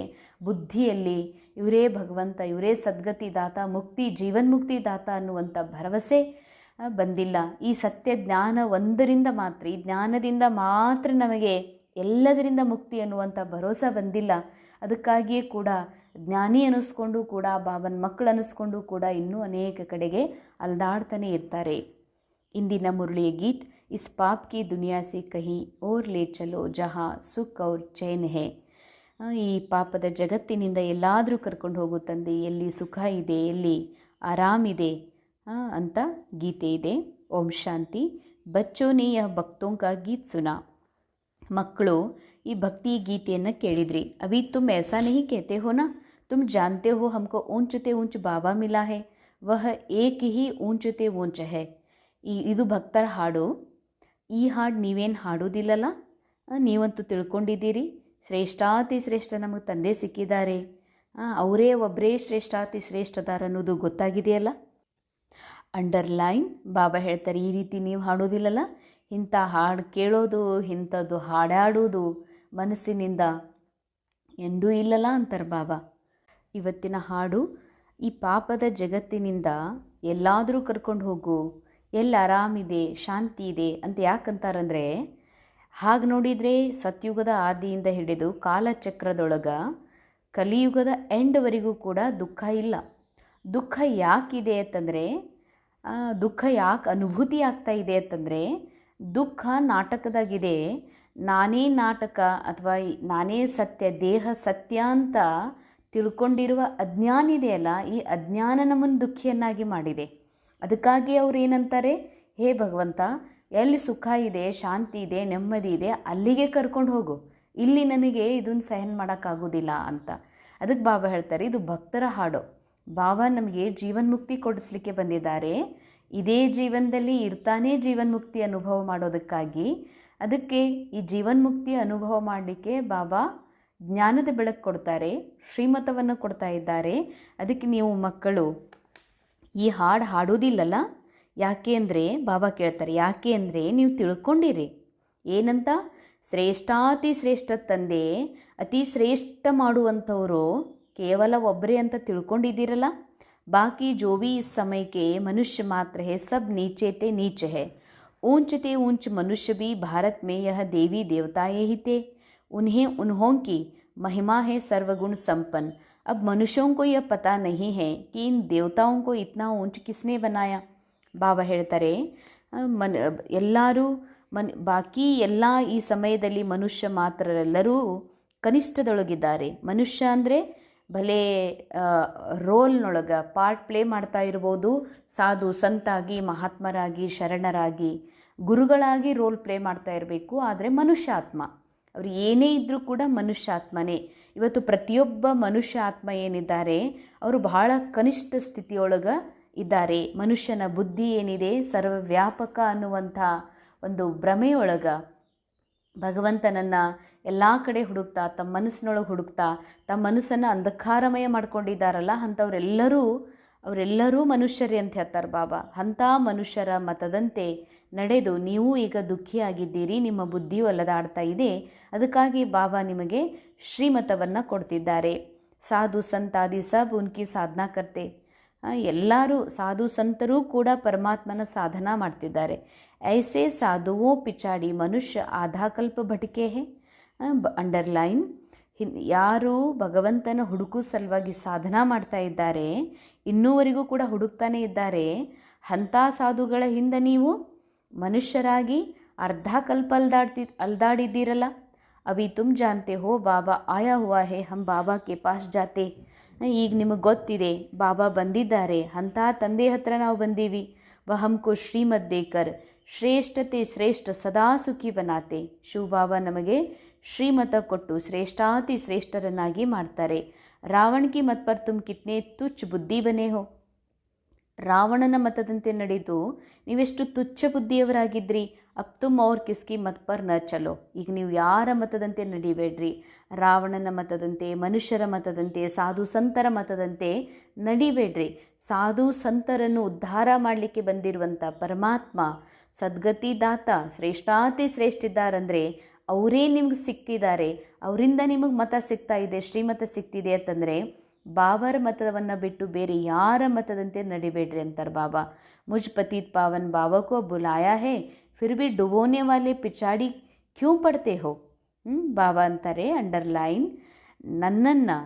ಬುದ್ಧಿಯಲ್ಲಿ ಇವರೇ ಭಗವಂತ, ಇವರೇ ಸದ್ಗತಿ ದಾತ, ಮುಕ್ತಿ ಜೀವನ್ಮುಕ್ತಿ ದಾತ ಅನ್ನುವಂಥ ಭರವಸೆ ಬಂದಿಲ್ಲ. ಈ ಸತ್ಯ ಜ್ಞಾನ ಒಂದರಿಂದ ಮಾತ್ರ, ಈ ಜ್ಞಾನದಿಂದ ಮಾತ್ರ ನಮಗೆ ಎಲ್ಲದರಿಂದ ಮುಕ್ತಿ ಅನ್ನುವಂಥ ಭರೋಸೆ ಬಂದಿಲ್ಲ. ಅದಕ್ಕಾಗಿಯೇ ಕೂಡ ಜ್ಞಾನಿ ಅನ್ನಿಸ್ಕೊಂಡು ಕೂಡ, ಬಾಬನ ಮಕ್ಕಳು ಅನ್ನಿಸ್ಕೊಂಡು ಕೂಡ ಇನ್ನೂ ಅನೇಕ ಕಡೆಗೆ ಅಲ್ದಾಡ್ತಾನೆ ಇರ್ತಾರೆ. ಇಂದಿನ ಮುರಳಿಯ ಗೀತ್ ಇಸ್ ಪಾಪ್ ಕಿ ದುನಿಯಾ ಸೆ ಕಹಿ ಓರ್ ಲೇ ಚಲೋ ಜಹಾ ಸುಖ್ ಔರ್ ಚೈನ್ ಹೇ. ಈ ಪಾಪದ ಜಗತ್ತಿನಿಂದ ಎಲ್ಲಾದರೂ ಕರ್ಕೊಂಡು ಹೋಗು ತಂದೆ, ಎಲ್ಲಿ ಸುಖ ಇದೆ, ಎಲ್ಲಿ ಆರಾಮಿದೆ ಅಂತ ಗೀತೆ ಇದೆ. ಓಂ ಶಾಂತಿ. ಬಚ್ಚೋನೇ ಯಹ ಭಕ್ತೋಂ ಕಾ ಗೀತ್ ಸುನಾ. ಮಕ್ಕಳು ಈ ಭಕ್ತಿ ಗೀತೆಯನ್ನು ಕೇಳಿದ್ರಿ. ಅಭಿ ತುಮ್ ಐಸಾ ನಹಿ कहते हो ना, तुम जानते हो हमको ऊंचते ऊंच बाबा मिला है, वह एक ही ऊंचते ऊंच है. ಇದು ಭಕ್ತರ ಹಾಡು. ಈ ಹಾಡು ನೀವೇನು ಹಾಡೋದಿಲ್ಲಲ್ಲ, ನೀವಂತೂ ತಿಳ್ಕೊಂಡಿದ್ದೀರಿ. ಶ್ರೇಷ್ಠಾತಿ ಶ್ರೇಷ್ಠ ನಮಗೆ ತಂದೆ ಸಿಕ್ಕಿದ್ದಾರೆ, ಅವರೇ ಒಬ್ಬರೇ ಶ್ರೇಷ್ಠಾತಿ ಶ್ರೇಷ್ಠದಾರ ಅನ್ನೋದು ಗೊತ್ತಾಗಿದೆಯಲ್ಲ. ಅಂಡರ್ಲೈನ್. ಬಾಬಾ ಹೇಳ್ತಾರೆ ಈ ರೀತಿ ನೀವು ಹಾಡೋದಿಲ್ಲಲ್ಲ, ಇಂಥ ಹಾಡು ಕೇಳೋದು, ಇಂಥದ್ದು ಹಾಡಾಡೋದು ಮನಸ್ಸಿನಿಂದ ಎಂದೂ ಇಲ್ಲಲ್ಲ ಅಂತಾರೆ ಬಾಬಾ. ಇವತ್ತಿನ ಹಾಡು, ಈ ಪಾಪದ ಜಗತ್ತಿನಿಂದ ಎಲ್ಲಾದರೂ ಕರ್ಕೊಂಡು ಹೋಗು, ಎಲ್ಲಿ ಆರಾಮಿದೆ, ಶಾಂತಿ ಇದೆ ಅಂತ ಯಾಕಂತಾರಂದರೆ, ಹಾಗೆ ನೋಡಿದರೆ ಸತ್ಯುಗದ ಆದಿಯಿಂದ ಹಿಡಿದು ಕಾಲಚಕ್ರದೊಳಗೆ ಕಲಿಯುಗದ ಎಂಡ್ವರೆಗೂ ಕೂಡ ದುಃಖ ಇಲ್ಲ. ದುಃಖ ಯಾಕಿದೆ ಅಂತಂದರೆ, ದುಃಖ ಯಾಕೆ ಅನುಭೂತಿ ಆಗ್ತಾ ಇದೆ ಅಂತಂದರೆ, ದುಃಖ ನಾಟಕದಾಗಿದೆ. ನಾನೇ ನಾಟಕ ಅಥವಾ ನಾನೇ ಸತ್ಯ, ದೇಹ ಸತ್ಯ ಅಂತ ತಿಳ್ಕೊಂಡಿರುವ ಅಜ್ಞಾನ ಇದೆಯಲ್ಲ, ಈ ಅಜ್ಞಾನ ನಮ್ಮನ್ನು ದುಃಖಿಯನ್ನಾಗಿ ಮಾಡಿದೆ. ಅದಕ್ಕಾಗಿ ಅವ್ರು ಏನಂತಾರೆ, ಹೇ ಭಗವಂತ, ಎಲ್ಲಿ ಸುಖ ಇದೆ, ಶಾಂತಿ ಇದೆ, ನೆಮ್ಮದಿ ಇದೆ, ಅಲ್ಲಿಗೆ ಕರ್ಕೊಂಡು ಹೋಗು, ಇಲ್ಲಿ ನನಗೆ ಇದನ್ನು ಸಹನ ಮಾಡೋಕ್ಕಾಗೋದಿಲ್ಲ ಅಂತ. ಅದಕ್ಕೆ ಬಾಬಾ ಹೇಳ್ತಾರೆ, ಇದು ಭಕ್ತರ ಹಾಡು. ಬಾಬಾ ನಮಗೆ ಜೀವನ್ಮುಕ್ತಿ ಕೊಡಿಸ್ಲಿಕ್ಕೆ ಬಂದಿದ್ದಾರೆ. ಇದೇ ಜೀವನದಲ್ಲಿ ಇರ್ತಾನೆ ಜೀವನ್ಮುಕ್ತಿ ಅನುಭವ ಮಾಡೋದಕ್ಕಾಗಿ. ಅದಕ್ಕೆ ಈ ಜೀವನ್ಮುಕ್ತಿ ಅನುಭವ ಮಾಡಲಿಕ್ಕೆ ಬಾಬಾ ಜ್ಞಾನದ ಬೆಳಕು ಕೊಡ್ತಾರೆ, ಶ್ರೀಮತವನ್ನು ಕೊಡ್ತಾ ಇದ್ದಾರೆ. ಅದಕ್ಕೆ ನೀವು ಮಕ್ಕಳು ಈ ಹಾಡು ಹಾಡೋದಿಲ್ಲಲ್ಲ, ಯಾಕೆ ಅಂದರೆ ಬಾಬಾ ಕೇಳ್ತಾರೆ, ಯಾಕೆ ಅಂದರೆ ನೀವು ತಿಳ್ಕೊಂಡಿರಿ ಏನಂತ, ಶ್ರೇಷ್ಠಾತಿ ಶ್ರೇಷ್ಠ ತಂದೆ, ಅತಿ ಶ್ರೇಷ್ಠ ಮಾಡುವಂಥವರು ಕೇವಲ ಒಬ್ಬರೇ ಅಂತ ತಿಳ್ಕೊಂಡಿದ್ದೀರಲ್ಲ. ಬಾಕಿ ಜೋ भी इस समय के मनुष्य मात्र है, सब नीचे ते नीच है, ऊंच ते ऊंच मनुष्य भी भारत में यह देवी देवताएं ही थे, उन्हों की महिमा है सर्वगुण संपन्न. अब मनुष्यों को यह पता नहीं है कि इन देवताओं को इतना ऊंच किसने बनाया. ಬಾಬಾ ಹೇಳ್ತಾರೆ, ಎಲ್ಲರೂ ಬಾಕಿ ಎಲ್ಲ ಈ ಸಮಯದಲ್ಲಿ ಮನುಷ್ಯ ಮಾತ್ರರೆಲ್ಲರೂ ಕನಿಷ್ಠದೊಳಗಿದ್ದಾರೆ. ಮನುಷ್ಯ ಅಂದರೆ ಭಲೇ ರೋಲ್ನೊಳಗೆ ಪಾರ್ಟ್ ಪ್ಲೇ ಮಾಡ್ತಾ ಇರ್ಬೋದು, ಸಾಧು ಸಂತಾಗಿ, ಮಹಾತ್ಮರಾಗಿ, ಶರಣರಾಗಿ, ಗುರುಗಳಾಗಿ ರೋಲ್ ಪ್ಲೇ ಮಾಡ್ತಾ ಇರಬೇಕು. ಆದರೆ ಮನುಷ್ಯ ಆತ್ಮ ಅವರು ಏನೇ ಇದ್ದರೂ ಕೂಡ ಮನುಷ್ಯ ಆತ್ಮನೇ. ಇವತ್ತು ಪ್ರತಿಯೊಬ್ಬ ಮನುಷ್ಯ ಆತ್ಮ ಏನಿದ್ದಾರೆ ಅವರು ಬಹಳ ಕನಿಷ್ಠ ಸ್ಥಿತಿಯೊಳಗೆ ಇದ್ದಾರೆ. ಮನುಷ್ಯನ ಬುದ್ಧಿ ಏನಿದೆ ಸರ್ವವ್ಯಾಪಕ ಅನ್ನುವಂಥ ಒಂದು ಭ್ರಮೆಯೊಳಗೆ ಭಗವಂತನನ್ನು ಎಲ್ಲ ಕಡೆ ಹುಡುಕ್ತಾ, ತಮ್ಮ ಮನಸ್ಸಿನೊಳಗೆ ಹುಡುಕ್ತಾ, ತಮ್ಮ ಮನಸ್ಸನ್ನು ಅಂಧಕಾರಮಯ ಮಾಡ್ಕೊಂಡಿದ್ದಾರಲ್ಲ, ಅವರೆಲ್ಲರೂ ಮನುಷ್ಯರೇ ಅಂತ ಹೇಳ್ತಾರೆ ಬಾಬಾ. ಅಂಥ ಮನುಷ್ಯರ ಮತದಂತೆ ನಡೆದು ನೀವು ಈಗ ದುಃಖಿಯಾಗಿದ್ದೀರಿ, ನಿಮ್ಮ ಬುದ್ಧಿಯು ಅಲ್ಲದಾಡ್ತಾ ಇದೆ. ಅದಕ್ಕಾಗಿ ಬಾಬಾ ನಿಮಗೆ ಶ್ರೀಮತವನ್ನು ಕೊಡ್ತಿದ್ದಾರೆ. ಸಾಧು ಸಂತಾದಿ ಸಬ್ ಉನ್ಕಿ ಸಾಧನಾ ಕರ್ತೆ. ಎಲ್ಲರೂ ಸಾಧು ಸಂತರೂ ಕೂಡ ಪರಮಾತ್ಮನ ಸಾಧನಾ ಮಾಡ್ತಿದ್ದಾರೆ. ಐಸೆ ಸಾಧುವೋ ಪಿಚಾಡಿ ಮನುಷ್ಯ ಆಧಾ ಕಲ್ಪ ಭಟಕೆ ಹೇ. ಅಂಡರ್ಲೈನ್, ಯಾರು ಭಗವಂತನ ಹುಡುಕು ಸಲುವಾಗಿ ಸಾಧನಾ ಮಾಡ್ತಾ ಇದ್ದಾರೆ, ಇನ್ನೂವರೆಗೂ ಕೂಡ ಹುಡುಕ್ತಾನೆ ಇದ್ದಾರೆ, ಅಂಥ ಸಾಧುಗಳ ಹಿಂದೆ ನೀವು ಮನುಷ್ಯರಾಗಿ ಅರ್ಧ ಕಲ್ಪ ಅಲ್ದಾಡಿದ್ದೀರಲ್ಲ. ಅಭಿ ತುಮ್ ಜಾನ್ತೆ ಹೋ ಬಾಬಾ ಆಯಾ ಹುವಾ ಹೇ, ಹಮ್ ಬಾಬಾ ಕೆ ಪಾಸ್ ಜಾತೆ. ಈಗ ನಿಮಗೆ ಗೊತ್ತಿದೆ ಬಾಬಾ ಬಂದಿದ್ದಾರೆ, ಅಂಥ ತಂದೆ ಹತ್ರ ನಾವು ಬಂದೀವಿ. ವ ಹಮ್ಕೋ ಶ್ರೀಮದ್ ದೇಕರ್ ಶ್ರೇಷ್ಠತೆ ಶ್ರೇಷ್ಠ ಸದಾ ಸುಖಿ ಬನಾತೆ. ಶಿವ ಬಾಬಾ ನಮಗೆ ಶ್ರೀಮತ ಕೊಟ್ಟು ಶ್ರೇಷ್ಠಾತಿ ಶ್ರೇಷ್ಠರನ್ನಾಗಿ ಮಾಡ್ತಾರೆ. ರಾವಣ ಕಿ ಮತ್ ಪರ್ ತುಮ್ ಕಿತ್ನೆ ತುಚ್ಛ ಬುದ್ಧಿ ಬನೆ ಹೋ. ರಾವಣನ ಮತದಂತೆ ನಡೆದು ನೀವೆಷ್ಟು ತುಚ್ಛ ಬುದ್ಧಿಯವರಾಗಿದ್ರಿ. ಅಬ್ ತುಮ್ ಅವ್ರ ಕಿಸ್ಕಿ ಮತ್ ಪರ್ ನ ಚಲೋ. ಈಗ ನೀವು ಯಾರ ಮತದಂತೆ ನಡಿಬೇಡ್ರಿ, ರಾವಣನ ಮತದಂತೆ, ಮನುಷ್ಯರ ಮತದಂತೆ, ಸಾಧು ಸಂತರ ಮತದಂತೆ ನಡಿಬೇಡ್ರಿ. ಸಾಧು ಸಂತರನ್ನು ಉದ್ಧಾರ ಮಾಡಲಿಕ್ಕೆ ಬಂದಿರುವಂಥ ಪರಮಾತ್ಮ ಸದ್ಗತಿ ದಾತ ಶ್ರೇಷ್ಠಾತಿ ಶ್ರೇಷ್ಠಿದ್ದಾರಂದರೆ ಅವರೇ ನಿಮ್ಗೆ ಸಿಕ್ಕಿದ್ದಾರೆ, ಅವರಿಂದ ನಿಮಗೆ ಮತ ಸಿಗ್ತಾ ಇದೆ, ಶ್ರೀಮತ ಸಿಗ್ತಿದೆ ಅಂತಂದರೆ ಬಾಬರ ಮತವನ್ನು ಬಿಟ್ಟು ಬೇರೆ ಯಾರ ಮತದಂತೆ ನಡಿಬೇಡ್ರಿ ಅಂತಾರೆ ಬಾಬಾ. ಮುಜ್ ಪತೀತ್ ಪಾವನ್ ಬಾಬಾ ಕೋ ಬುಲಾಯಾ ಹೇ, ಫಿರ್ ಭಿ ಡುಬೋನೆ ವಾಲೆ ಪಿಚಾಡಿ ಕ್ಯೂ ಪಡ್ತೆ ಹೋ. ಬಾಬಾ ಅಂತಾರೆ, ಅಂಡರ್ಲೈನ್, ನನ್ನನ್ನು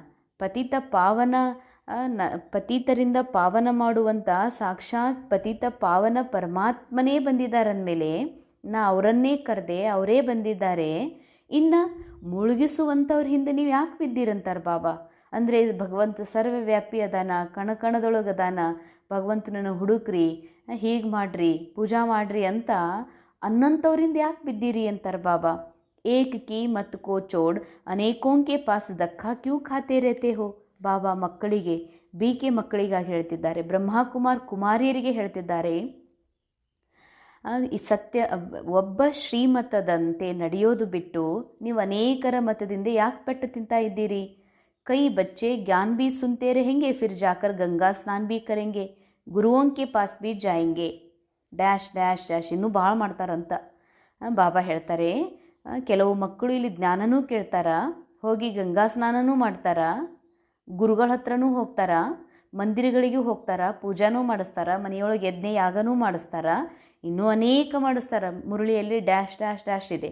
ಪತಿತರಿಂದ ಪಾವನ ಮಾಡುವಂಥ ಸಾಕ್ಷಾತ್ ಪತಿತ ಪಾವನ ಪರಮಾತ್ಮನೇ ಬಂದಿದ್ದಾರಂದಮೇಲೆ ನಾ ಅವರನ್ನೇ ಕರೆದೆ, ಅವರೇ ಬಂದಿದ್ದಾರೆ, ಇನ್ನು ಮುಳುಗಿಸುವಂಥವ್ರ ಹಿಂದೆ ನೀವು ಯಾಕೆ ಬಿದ್ದೀರಂತಾರೆ ಬಾಬಾ. ಅಂದರೆ ಭಗವಂತ ಸರ್ವವ್ಯಾಪಿ ಅದಾನ, ಕಣಕಣದೊಳಗದಾನ, ಭಗವಂತನನ್ನು ಹುಡುಕ್ರಿ, ಹೀಗೆ ಮಾಡಿರಿ, ಪೂಜಾ ಮಾಡಿರಿ ಅಂತ ಅನ್ನಂಥವ್ರಿಂದ ಯಾಕೆ ಬಿದ್ದೀರಿ ಅಂತಾರೆ ಬಾಬಾ. ಏಕ್ ಕಿ ಮತ್ ಕೋ ಚೋಡ್ ಅನೇಕೋಂ ಕೆ ಪಾಸ್ ದಕ್ಕಾ ಕ್ಯೂ ಖಾತೆ ರೇತೆ ಹೋ. ಬಾಬಾ ಮಕ್ಕಳಿಗೆ, BK ಮಕ್ಕಳಿಗಾಗಿ ಹೇಳ್ತಿದ್ದಾರೆ, ಬ್ರಹ್ಮಕುಮಾರ್ ಕುಮಾರಿಯರಿಗೆ ಹೇಳ್ತಿದ್ದಾರೆ, ಈ ಸತ್ಯ ಒಬ್ಬ ಶ್ರೀಮತದಂತೆ ನಡೆಯೋದು ಬಿಟ್ಟು ನೀವು ಅನೇಕರ ಮತದಿಂದ ಯಾಕೆ ಪೆಟ್ಟು ತಿಂತಾ ಇದ್ದೀರಿ. ಕೈ ಬಚ್ಚೆ ಜ್ಞಾನ್ ಭೀ ಸುನ್ತೆ रहेंगे, फिर जाकर गंगा स्नान भी करेंगे, गुरुओं के पास भी जाएंगे ಡ್ಯಾಶ್ ಡ್ಯಾಶ್ ಡ್ಯಾಶ್ ಇನ್ನೂ ಭಾಳ ಮಾಡ್ತಾರಂತ ಬಾಬಾ ಹೇಳ್ತಾರೆ. ಕೆಲವು ಮಕ್ಕಳು ಇಲ್ಲಿ ಜ್ಞಾನನೂ ಕೇಳ್ತಾರ, ಹೋಗಿ ಗಂಗಾ ಸ್ನಾನನೂ ಮಾಡ್ತಾರ, ಗುರುಗಳ ಹತ್ರನೂ ಹೋಗ್ತಾರ, ಮಂದಿರಗಳಿಗೂ ಹೋಗ್ತಾರ, ಪೂಜಾನೂ ಮಾಡಿಸ್ತಾರ, ಮನೆಯೊಳಗೆ ಯಜ್ಞ ಯಾಗನೂ ಮಾಡಿಸ್ತಾರ, ಇನ್ನೂ ಅನೇಕ ಮಾಡಿಸ್ತಾರ. ಮುರಳಿಯಲ್ಲಿ ಡ್ಯಾಶ್ ಡ್ಯಾಶ್ ಡ್ಯಾಶ್ ಇದೆ.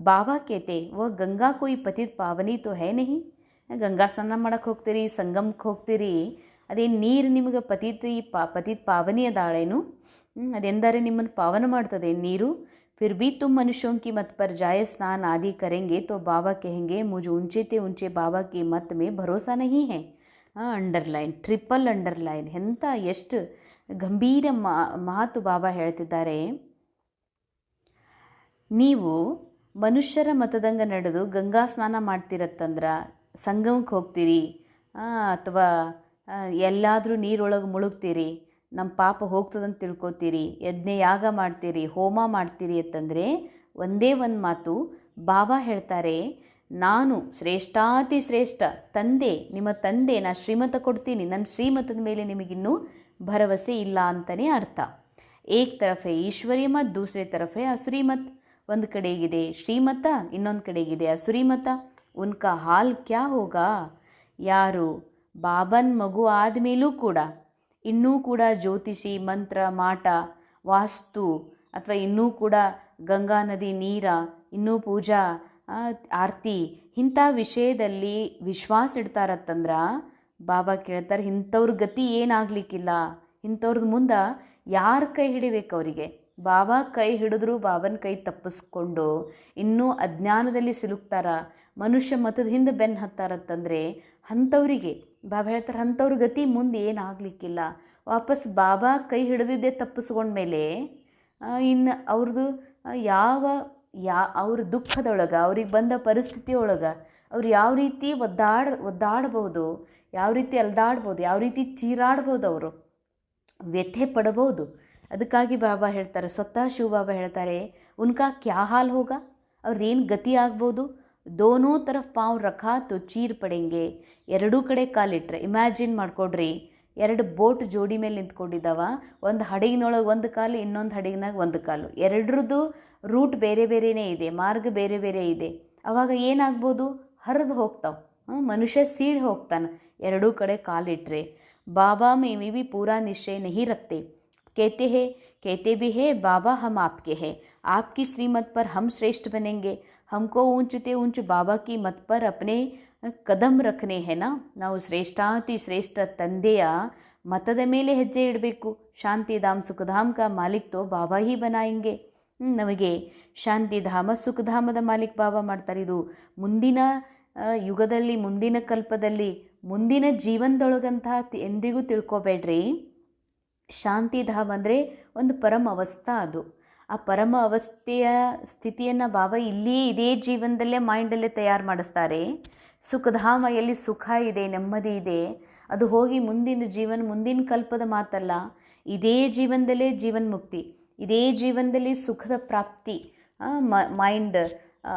ಬಾಬಾ ಕೇತೆ ವ ಗಂಗಾ ಕೊಯ್ ಪತಿತ್ ಪಾವನಿ ತೋ ಹೈ ನಹಿ. ಗಂಗಾ ಸ್ನಾನ ಮಾಡಕ್ಕೆ ಹೋಗ್ತೀರಿ, ಸಂಗಮಕ್ಕೆ ಹೋಗ್ತೀರಿ, ಅದೇನು ನೀರು ನಿಮಗೆ ಪತಿತ್ ಪಾವನಿ ಅದಾಳೇನು? ಅದೆಂದರೆ ನಿಮ್ಮನ್ನು ಪಾವನ ಮಾಡ್ತದೆ ನೀರು. फिर भी तुम मनुष्यों की मत पर जाए स्नान आदि करेंगे तो बाबा कहेंगे मुझे ऊंचे ते ऊंचे बाबा की मत में भरोसा नहीं है. Underline, triple underline. ಎಂಥ ಎಷ್ಟು ಗಂಭೀರ ಮಾತು ಬಾಬಾ ಹೇಳ್ತಿದ್ದಾರೆ. ನೀವು ಮನುಷ್ಯರ ಮತದಂಗೆ ನಡೆದು ಗಂಗಾ ಸ್ನಾನ ಮಾಡ್ತಿರತ್ತಂದ್ರೆ, ಸಂಗಮಕ್ಕೆ ಹೋಗ್ತೀರಿ ಅಥವಾ ಎಲ್ಲಾದರೂ ನೀರೊಳಗೆ ಮುಳುಗ್ತೀರಿ, ನಮ್ಮ ಪಾಪ ಹೋಗ್ತದಂತ ತಿಳ್ಕೊತೀರಿ, ಯಜ್ಞ ಯಾಗ ಮಾಡ್ತೀರಿ, ಹೋಮ ಮಾಡ್ತೀರಿ ಅಂತಂದರೆ ಒಂದೇ ಒಂದು ಮಾತು ಬಾಬಾ ಹೇಳ್ತಾರೆ, ನಾನು ಶ್ರೇಷ್ಠಾತಿ ಶ್ರೇಷ್ಠ ತಂದೆ, ನಿಮ್ಮ ತಂದೆ, ನಾನು ಶ್ರೀಮತ ಕೊಡ್ತೀನಿ, ನನ್ನ ಶ್ರೀಮತದ ಮೇಲೆ ನಿಮಗಿನ್ನೂ ಭರವಸೆ ಇಲ್ಲ ಅಂತಲೇ ಅರ್ಥ. ಏಕ್ ತರಫೆ ಈಶ್ವರ್ಯ ಮತ್ ದೂಸರೆ ತರಫೆ ಅಸುರಿ ಮತ್. ಒಂದು ಕಡೆಗಿದೆ ಶ್ರೀಮತ, ಇನ್ನೊಂದು ಕಡೆಗಿದೆ ಅಸುರಿ ಮತ. ಉನ್ಕಾ ಹಾಲ್ ಕ್ಯಾ ಹೋಗಾ? ಯಾರು ಬಾಬನ್ ಮಗು ಆದಮೇಲೂ ಕೂಡ ಇನ್ನೂ ಕೂಡ ಜ್ಯೋತಿಷಿ, ಮಂತ್ರ, ಮಾಟ, ವಾಸ್ತು ಅಥವಾ ಇನ್ನೂ ಕೂಡ ಗಂಗಾ ನದಿ ನೀರ, ಇನ್ನೂ ಪೂಜಾ, ಆರತಿ ಇಂಥ ವಿಷಯದಲ್ಲಿ ವಿಶ್ವಾಸ ಇಡ್ತಾರತ್ತಂದ್ರೆ ಬಾಬಾ ಕೇಳ್ತಾರೆ, ಇಂಥವ್ರ ಗತಿ ಏನಾಗಲಿಕ್ಕಿಲ್ಲ. ಇಂಥವ್ರದ್ದು ಮುಂದೆ ಯಾರು ಕೈ ಹಿಡಿಬೇಕು ಅವರಿಗೆ? ಬಾಬಾ ಕೈ ಹಿಡಿದ್ರು ಬಾಬನ ಕೈ ತಪ್ಪಿಸ್ಕೊಂಡು ಇನ್ನೂ ಅಜ್ಞಾನದಲ್ಲಿ ಸಿಲುಕ್ತಾರ, ಮನುಷ್ಯ ಮತದ ಹಿಂದೆ ಬೆನ್ನು ಹತ್ತಾರತ್ತಂದರೆ ಅಂಥವರಿಗೆ ಬಾಬಾ ಹೇಳ್ತಾರೆ, ಅಂಥವ್ರ ಗತಿ ಮುಂದೆ ಏನಾಗಲಿಕ್ಕಿಲ್ಲ. ವಾಪಸ್ ಬಾಬಾ ಕೈ ಹಿಡಿದಿದ್ದೇ ತಪ್ಪಿಸ್ಕೊಂಡ್ಮೇಲೆ ಇನ್ನು ಅವ್ರದ್ದು ಅವ್ರ ದುಃಖದೊಳಗೆ, ಅವ್ರಿಗೆ ಬಂದ ಪರಿಸ್ಥಿತಿಯೊಳಗೆ ಅವ್ರು ಯಾವ ರೀತಿ ಒದ್ದಾಡ್ಬೋದು, ಯಾವ ರೀತಿ ಅಲ್ದಾಡ್ಬೋದು, ಯಾವ ರೀತಿ ಚೀರಾಡ್ಬೋದು, ಅವರು ವ್ಯಥೆ ಪಡಬಹುದು. ಅದಕ್ಕಾಗಿ ಬಾಬಾ ಹೇಳ್ತಾರೆ, ಸ್ವತಃ ಶಿವ ಬಾಬಾ ಹೇಳ್ತಾರೆ, ಉನ್ಕಾ ಕ್ಯಾ ಹಾಲ್ ಹೋಗ? ಅವ್ರದ್ದೇನು ಗತಿ ಆಗ್ಬೋದು? ದೋನೋ ತರಫ್ ಪಾವ್ ರಖಾ ತೋ ಚೀರ್ ಪಡೆಂಗೆ. ಎರಡೂ ಕಡೆ ಕಾಲಿಟ್ರೆ, ಇಮ್ಯಾಜಿನ್ ಮಾಡ್ಕೊಡ್ರಿ, ಎರಡು ಬೋಟ್ ಜೋಡಿ ಮೇಲೆ ನಿಂತ್ಕೊಂಡಿದ್ದಾವ, ಒಂದು ಹಡಗಿನೊಳಗೆ ಒಂದು ಕಾಲು, ಇನ್ನೊಂದು ಹಡಗಿನಾಗ ಒಂದು ಕಾಲು, ಎರಡರದ್ದು ರೂಟ್ ಬೇರೆ ಬೇರೆಯೇ ಇದೆ, ಮಾರ್ಗ ಬೇರೆ ಬೇರೆ ಇದೆ. ಆವಾಗ ಏನಾಗ್ಬೋದು? ಹರಿದು ಹೋಗ್ತಾವೆ, ಮನುಷ್ಯ ಸೀಳಿ ಹೋಗ್ತಾನೆ ಎರಡೂ ಕಡೆ ಕಾಲಿಟ್ರೆ. ಬಾಬಾ ಮೇವಿ ಭಿ ಪೂರಾ ನಿಶ್ಚಯ ನಹಿ ರಖತೆ. कहते भी है बाबा हम आपके हैं, आपकी श्रीमत पर हम श्रेष्ठ बनेंगे, हमको ऊंचते ऊंच बाबा की मत पर अपने ಕದಂ ರಖನೆ ಹೆನ. ನಾವು ಶ್ರೇಷ್ಠಾತಿ ಶ್ರೇಷ್ಠ ತಂದೆಯ ಮತದ ಮೇಲೆ ಹೆಜ್ಜೆ ಇಡಬೇಕು. ಶಾಂತಿಧಾಮ್ ಸುಖಧಾಮ್ ಕಾ ಮಾಲಿಕ್ ತೋ ಬಾಬಾ ಹಿ ಬನಾಯಿಂಗೆ. ನಮಗೆ ಶಾಂತಿಧಾಮ ಸುಖಧಾಮದ ಮಾಲಿಕ್ ಬಾಬಾ ಮಾಡ್ತಾರೆ. ಇದು ಮುಂದಿನ ಯುಗದಲ್ಲಿ, ಮುಂದಿನ ಕಲ್ಪದಲ್ಲಿ, ಮುಂದಿನ ಜೀವನದೊಳಗಂತಹ ಎಂದಿಗೂ ತಿಳ್ಕೊಬೇಡ್ರಿ. ಶಾಂತಿಧಾಮ ಅಂದರೆ ಒಂದು ಪರಮ ಅವಸ್ಥಾ. ಅದು ಆ ಪರಮ ಅವಸ್ಥೆಯ ಸ್ಥಿತಿಯನ್ನು ಬಾಬಾ ಇಲ್ಲಿಯೇ ಇದೇ ಜೀವನದಲ್ಲೇ ಮೈಂಡಲ್ಲೇ ತಯಾರು ಮಾಡಿಸ್ತಾರೆ. ಸುಖಧಾಮ ಎಲ್ಲಿ ಸುಖ ಇದೆ, ನೆಮ್ಮದಿ ಇದೆ, ಅದು ಹೋಗಿ ಮುಂದಿನ ಜೀವನ, ಮುಂದಿನ ಕಲ್ಪದ ಮಾತಲ್ಲ, ಇದೇ ಜೀವನದಲ್ಲೇ ಜೀವನ್ ಮುಕ್ತಿ, ಇದೇ ಜೀವನದಲ್ಲಿ ಸುಖದ ಪ್ರಾಪ್ತಿ ಮೈಂಡ್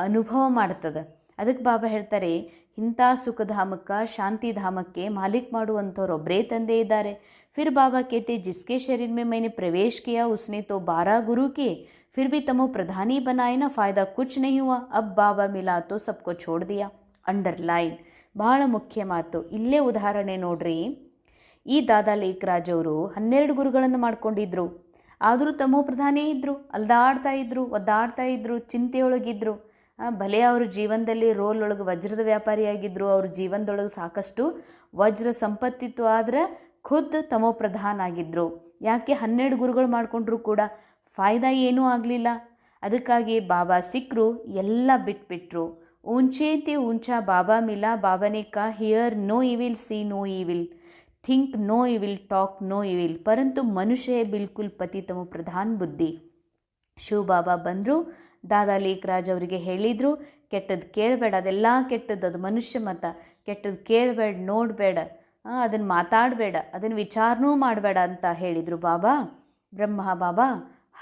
ಅನುಭವ ಮಾಡ್ತದೆ. ಅದಕ್ಕೆ ಬಾಬಾ ಹೇಳ್ತಾರೆ, ಇಂಥ ಸುಖಧಾಮಕ್ಕೆ, ಶಾಂತಿಧಾಮಕ್ಕೆ ಮಾಲಿಕ್ ಮಾಡುವಂಥವ್ರು ಒಬ್ಬರೇ ತಂದೆ ಇದ್ದಾರೆ. फिर बाबा कहते जिसके शरीर में मैंने प्रवेश किया उसने तो 12 गुरु किए, फिर भी तमो प्रधानी बनाए ना, फ़ायदा कुछ नहीं हुआ, अब बाबा मिला तो सबको छोड़ दिया. ಅಂಡರ್ಲೈನ್, ಭಾಳ ಮುಖ್ಯ ಮಾತು. ಇಲ್ಲೇ ಉದಾಹರಣೆ ನೋಡ್ರಿ. ಈ ದಾದಾ ಲೇಖರಾಜ್ ಅವರು 12 ಗುರುಗಳನ್ನು ಮಾಡ್ಕೊಂಡಿದ್ರು, ಆದರೂ ತಮೋ ಪ್ರಧಾನೇ ಇದ್ದರು, ಅಲ್ದಾಡ್ತಾ ಇದ್ರು, ಒದ್ದಾಡ್ತಾ ಇದ್ರು, ಚಿಂತೆಯೊಳಗಿದ್ರು. ಭಲೆ ಅವ್ರ ಜೀವನದಲ್ಲಿ ರೋಲ್ ಒಳಗೆ ವಜ್ರದ ವ್ಯಾಪಾರಿಯಾಗಿದ್ದರು, ಅವ್ರ ಜೀವನದೊಳಗೆ ಸಾಕಷ್ಟು ವಜ್ರ ಸಂಪತ್ತಿತ್ತು, ಆದರೆ ಖುದ್ ತಮೋ ಪ್ರಧಾನ ಆಗಿದ್ದರು. ಯಾಕೆ? 12 ಗುರುಗಳು ಮಾಡಿಕೊಂಡ್ರು ಕೂಡ ಫಾಯ್ದಾ ಏನೂ ಆಗಲಿಲ್ಲ. ಅದಕ್ಕಾಗಿ ಬಾಬಾ ಸಿಕ್ಕರು, ಎಲ್ಲ ಬಿಟ್ಬಿಟ್ರು. ऊंचे ऊंचा बाबा मिला, बाबा ने कहा hear no evil, see no evil, think no evil, talk no evil, परंतु मनुष्य है बिल्कुल ಪತಿತಮೋ ಪ್ರಧಾನ ಬುದ್ಧಿ. ಶಿವ ಬಾಬಾ ಬಂದರು, ದಾದಾ ಲೇಖರಾಜ್ ಅವರಿಗೆ ಹೇಳಿದರು, ಕೆಟ್ಟದ್ದು ಕೇಳಬೇಡ, ಅದೆಲ್ಲ ಕೆಟ್ಟದ್ದು, ಅದು ಮನುಷ್ಯ ಮತ, ಕೆಟ್ಟದ್ದು ಕೇಳಬೇಡ, ನೋಡಬೇಡ, ಅದನ್ನು ಮಾತಾಡಬೇಡ, ಅದನ್ನು ವಿಚಾರನೂ ಮಾಡಬೇಡ ಅಂತ ಹೇಳಿದರು ಬಾಬಾ. ಬ್ರಹ್ಮ ಬಾಬಾ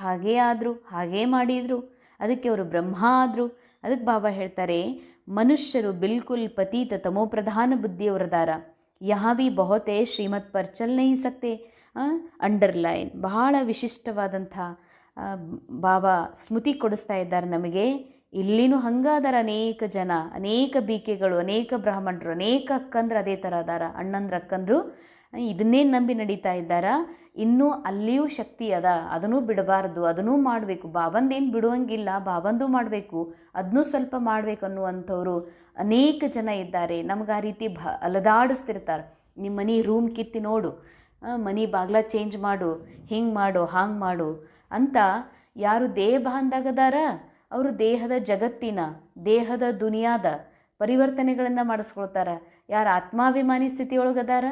ಹಾಗೇ ಆದರು, ಹಾಗೇ ಮಾಡಿದರು. ಅದಕ್ಕೆ ಅವರು ಬ್ರಹ್ಮ ಆದರು. ಅದಕ್ಕೆ ಬಾಬಾ ಹೇಳ್ತಾರೆ, ಮನುಷ್ಯರು ಬಿಲ್ಕುಲ್ ಪತೀತ ತಮೋ ಪ್ರಧಾನ ಬುದ್ಧಿಯವರದಾರ. ಯಹಾ ಭಿ ಬಹುತೇ ಶ್ರೀಮತ್ ಪರ್ ಚಲ್ ನಹಿ ಸಕ್ತೆ. ಅಂಡರ್ಲೈನ್, ಬಹಳ ವಿಶಿಷ್ಟವಾದಂಥ ಬಾಬಾ ಸ್ಮೃತಿ ಕೊಡಿಸ್ತಾ ಇದ್ದಾರೆ ನಮಗೆ. ಇಲ್ಲಿನೂ ಹಂಗಾದಾರ ಅನೇಕ ಜನ, ಅನೇಕ ಬೀಕೆಗಳು, ಅನೇಕ ಬ್ರಾಹ್ಮಣರು, ಅನೇಕ ಅಕ್ಕಂದ್ರು ಅದೇ ಥರ ಅದಾರ, ಅಣ್ಣಂದ್ರ ಅಕ್ಕಂದ್ರು ಇದನ್ನೇ ನಂಬಿ ನಡೀತಾ ಇದ್ದಾರ. ಇನ್ನೂ ಅಲ್ಲಿಯೂ ಶಕ್ತಿ ಅದ, ಅದನ್ನೂ ಬಿಡಬಾರ್ದು, ಅದನ್ನೂ ಮಾಡಬೇಕು, ಬಾಬಂದೇನು ಬಿಡುವಂಗಿಲ್ಲ, ಬಾಬಂದು ಮಾಡಬೇಕು, ಅದನ್ನೂ ಸ್ವಲ್ಪ ಮಾಡಬೇಕು ಅನ್ನುವಂಥವ್ರು ಅನೇಕ ಜನ ಇದ್ದಾರೆ. ನಮ್ಗೆ ಆ ರೀತಿ ಅಲದಾಡಿಸ್ತಿರ್ತಾರೆ. ನಿಮ್ಮ ಮನೆ ರೂಮ್ ಕಿತ್ತಿ ನೋಡು, ಮನೆ ಬಾಗ್ಲ ಚೇಂಜ್ ಮಾಡು, ಹಿಂಗೆ ಮಾಡು, ಹಾಂಗೆ ಮಾಡು ಅಂತ. ಯಾರು ದೇಹ ಬಾಂಧಾಗದಾರ ಅವರು ದೇಹದ ಜಗತ್ತಿನ, ದೇಹದ ದುನಿಯಾದ ಪರಿವರ್ತನೆಗಳನ್ನು ಮಾಡಿಸ್ಕೊಳ್ತಾರೆ. ಯಾರು ಆತ್ಮಾಭಿಮಾನಿ ಸ್ಥಿತಿಯೊಳಗದಾರ,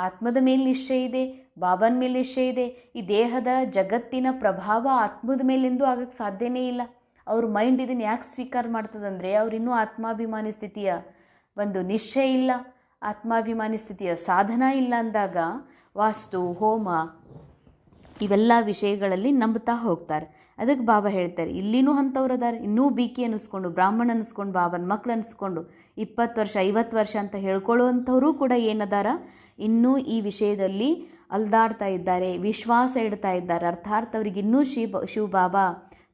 ಆತ್ಮದ ಮೇಲೆ ನಿಶ್ಚಯ ಇದೆ, ಬಾಬನ ಮೇಲೆ ನಿಶ್ಚಯ ಇದೆ, ಈ ದೇಹದ ಜಗತ್ತಿನ ಪ್ರಭಾವ ಆತ್ಮದ ಮೇಲಿಂದು ಆಗಕ್ಕೆ ಸಾಧ್ಯನೇ ಇಲ್ಲ. ಅವ್ರ ಮೈಂಡ್ ಇದನ್ನು ಯಾಕೆ ಸ್ವೀಕಾರ ಮಾಡ್ತದಂದರೆ ಅವ್ರಿನ್ನೂ ಆತ್ಮಾಭಿಮಾನಿ ಸ್ಥಿತಿಯ ಒಂದು ನಿಶ್ಚಯ ಇಲ್ಲ, ಆತ್ಮಾಭಿಮಾನಿ ಸ್ಥಿತಿಯ ಸಾಧನ ಇಲ್ಲ ಅಂದಾಗ ವಾಸ್ತು, ಹೋಮ ಇವೆಲ್ಲ ವಿಷಯಗಳಲ್ಲಿ ನಂಬ್ತಾ ಹೋಗ್ತಾರೆ. ಅದಕ್ಕೆ ಬಾಬಾ ಹೇಳ್ತಾರೆ, ಇಲ್ಲಿನೂ ಅಂಥವ್ರು ಅದಾರೆ, ಇನ್ನೂ ಬಿಕಿ ಅನ್ನಿಸ್ಕೊಂಡು, ಬ್ರಾಹ್ಮಣ ಅನ್ನಿಸ್ಕೊಂಡು, ಬಾಬನ ಮಕ್ಳು ಅನ್ನಿಸ್ಕೊಂಡು 20 ವರ್ಷ 50 ವರ್ಷ ಅಂತ ಹೇಳ್ಕೊಳ್ಳುವಂಥವರು ಕೂಡ ಏನದಾರ, ಇನ್ನೂ ಈ ವಿಷಯದಲ್ಲಿ ಅಲ್ದಾಡ್ತಾ ಇದ್ದಾರೆ, ವಿಶ್ವಾಸ ಇಡ್ತಾ ಇದ್ದಾರೆ. ಅರ್ಥಾತ್ ಅವ್ರಿಗೆ ಇನ್ನೂ ಶಿವ ಬಾಬಾ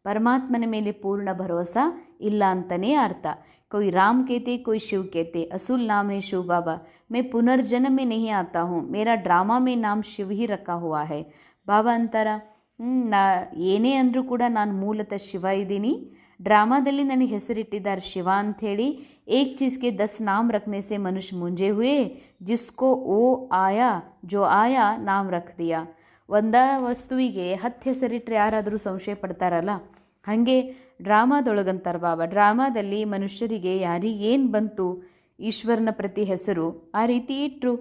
ಪರಮಾತ್ಮನ ಮೇಲೆ ಪೂರ್ಣ ಭರವಸೆ ಇಲ್ಲ ಅಂತಲೇ ಅರ್ಥ. कोई राम कहते, कोई शिव कहते, असूल नाम है शिव बाबा, मैं पुनर्जन्म में नहीं आता हूँ, मेरा ड्रामा में नाम शिव ही रखा हुआ है. ಬಾಬಾ ಅಂತಾರ, ನಾ ಏನೇ ಅಂದರೂ ಕೂಡ ನಾನು ಮೂಲತಃ ಶಿವ ಇದ್ದೀನಿ, ಡ್ರಾಮಾದಲ್ಲಿ ನನಗೆ ಹೆಸರಿಟ್ಟಿದ್ದಾರೆ ಶಿವ ಅಂಥೇಳಿ. ಏಕ್ ಚೀಸ್ಗೆ 10 ನಾಮ್ ರಖನೆ ಸೆ ಮನುಷ್ಯ ಮುಂಜೆ ಹುಯೇ, ಜಿಸ್ಕೋ ಓ ಆಯಾ ಜೋ ಆಯಾ ನಾಮ್ ರಖ್ ದಿಯಾ. ಒಂದ ವಸ್ತುವಿಗೆ 10 ಹೆಸರಿಟ್ಟರೆ ಯಾರಾದರೂ ಸಂಶಯ ಪಡ್ತಾರಲ್ಲ, ಹಾಗೆ ಡ್ರಾಮಾದೊಳಗಂತಾರೆ ಬಾಬಾ, ಡ್ರಾಮಾದಲ್ಲಿ ಮನುಷ್ಯರಿಗೆ ಯಾರಿಗೇನು ಬಂತು ಈಶ್ವರನ ಪ್ರತಿ ಹೆಸರು ಆ ರೀತಿ ಇಟ್ಟರು.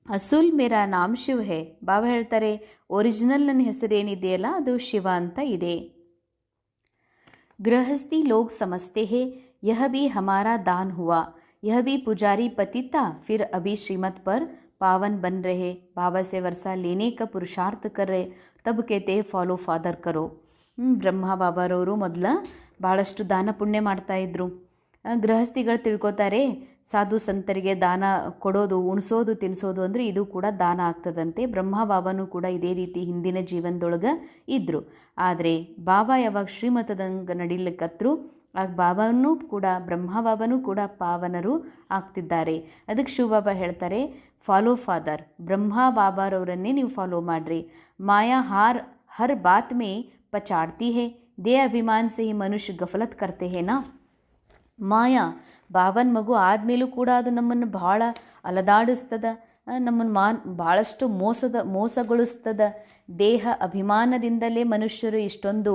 ಅಸುಲ್ ಮೇರಾ ನಾಮ್ ಶಿವ್ ಹೇ. ಬಾಬಾ ಹೇಳ್ತಾರೆ, ಒರಿಜಿನಲ್ ನನ್ನ ಹೆಸರೇನಿದೆಯಲ್ಲ ಅದು ಶಿವ ಅಂತ ಇದೆ. गृहस्थी लोग समझते हैं यह भी हमारा दान हुआ, यह भी पुजारी पति था, फिर अभी श्रीमत पर पावन बन रहे, बाबा से वर्षा लेने का पुरुषार्थ कर रहे, तब कहते हैं फॉलो फादर करो. ಬ್ರಹ್ಮ ಬಾಬಾರವರು ಮೊದಲ ಭಾಳಷ್ಟು ದಾನ ಪುಣ್ಯ ಮಾಡ್ತಾಯಿದ್ರು. ಗೃಹಸ್ಥಿಗಳು ತಿಳ್ಕೊತಾರೆ, ಸಾಧು ಸಂತರಿಗೆ ದಾನ ಕೊಡೋದು, ಉಣಿಸೋದು, ತಿನ್ನಿಸೋದು ಅಂದರೆ ಇದು ಕೂಡ ದಾನ ಆಗ್ತದಂತೆ. ಬ್ರಹ್ಮ ಬಾಬಾನೂ ಕೂಡ ಇದೇ ರೀತಿ ಹಿಂದಿನ ಜೀವನದೊಳಗೆ ಇದ್ದರು. ಆದರೆ ಬಾಬಾ ಯಾವಾಗ ಶ್ರೀಮತದಂಗೆ ನಡಿಲಿಕ್ಕತ್ರು, ಆಗ ಬಾಬಾನೂ ಕೂಡ, ಬ್ರಹ್ಮ ಬಾಬಾನೂ ಕೂಡ ಪಾವನರು ಆಗ್ತಿದ್ದಾರೆ. ಅದಕ್ಕೆ ಶಿವಬಾಬಾ ಹೇಳ್ತಾರೆ, ಫಾಲೋ ಫಾದರ್, ಬ್ರಹ್ಮ ಬಾಬಾರವರನ್ನೇ ನೀವು ಫಾಲೋ ಮಾಡಿರಿ. ಮಾಯಾ ಹರ್ ಬಾತ್ ಮೇ पचाड़ती है, दे अभिमान से ही मनुष्य गफलत करते हैं ना. ಮಾಯಾ ಬಾಬನ ಮಗು ಆದಮೇಲೂ ಕೂಡ ಅದು ನಮ್ಮನ್ನು ಭಾಳ ಅಲದಾಡಿಸ್ತದ, ನಮ್ಮನ್ನು ಭಾಳಷ್ಟು ಮೋಸಗೊಳಿಸ್ತದ. ದೇಹ ಅಭಿಮಾನದಿಂದಲೇ ಮನುಷ್ಯರು ಇಷ್ಟೊಂದು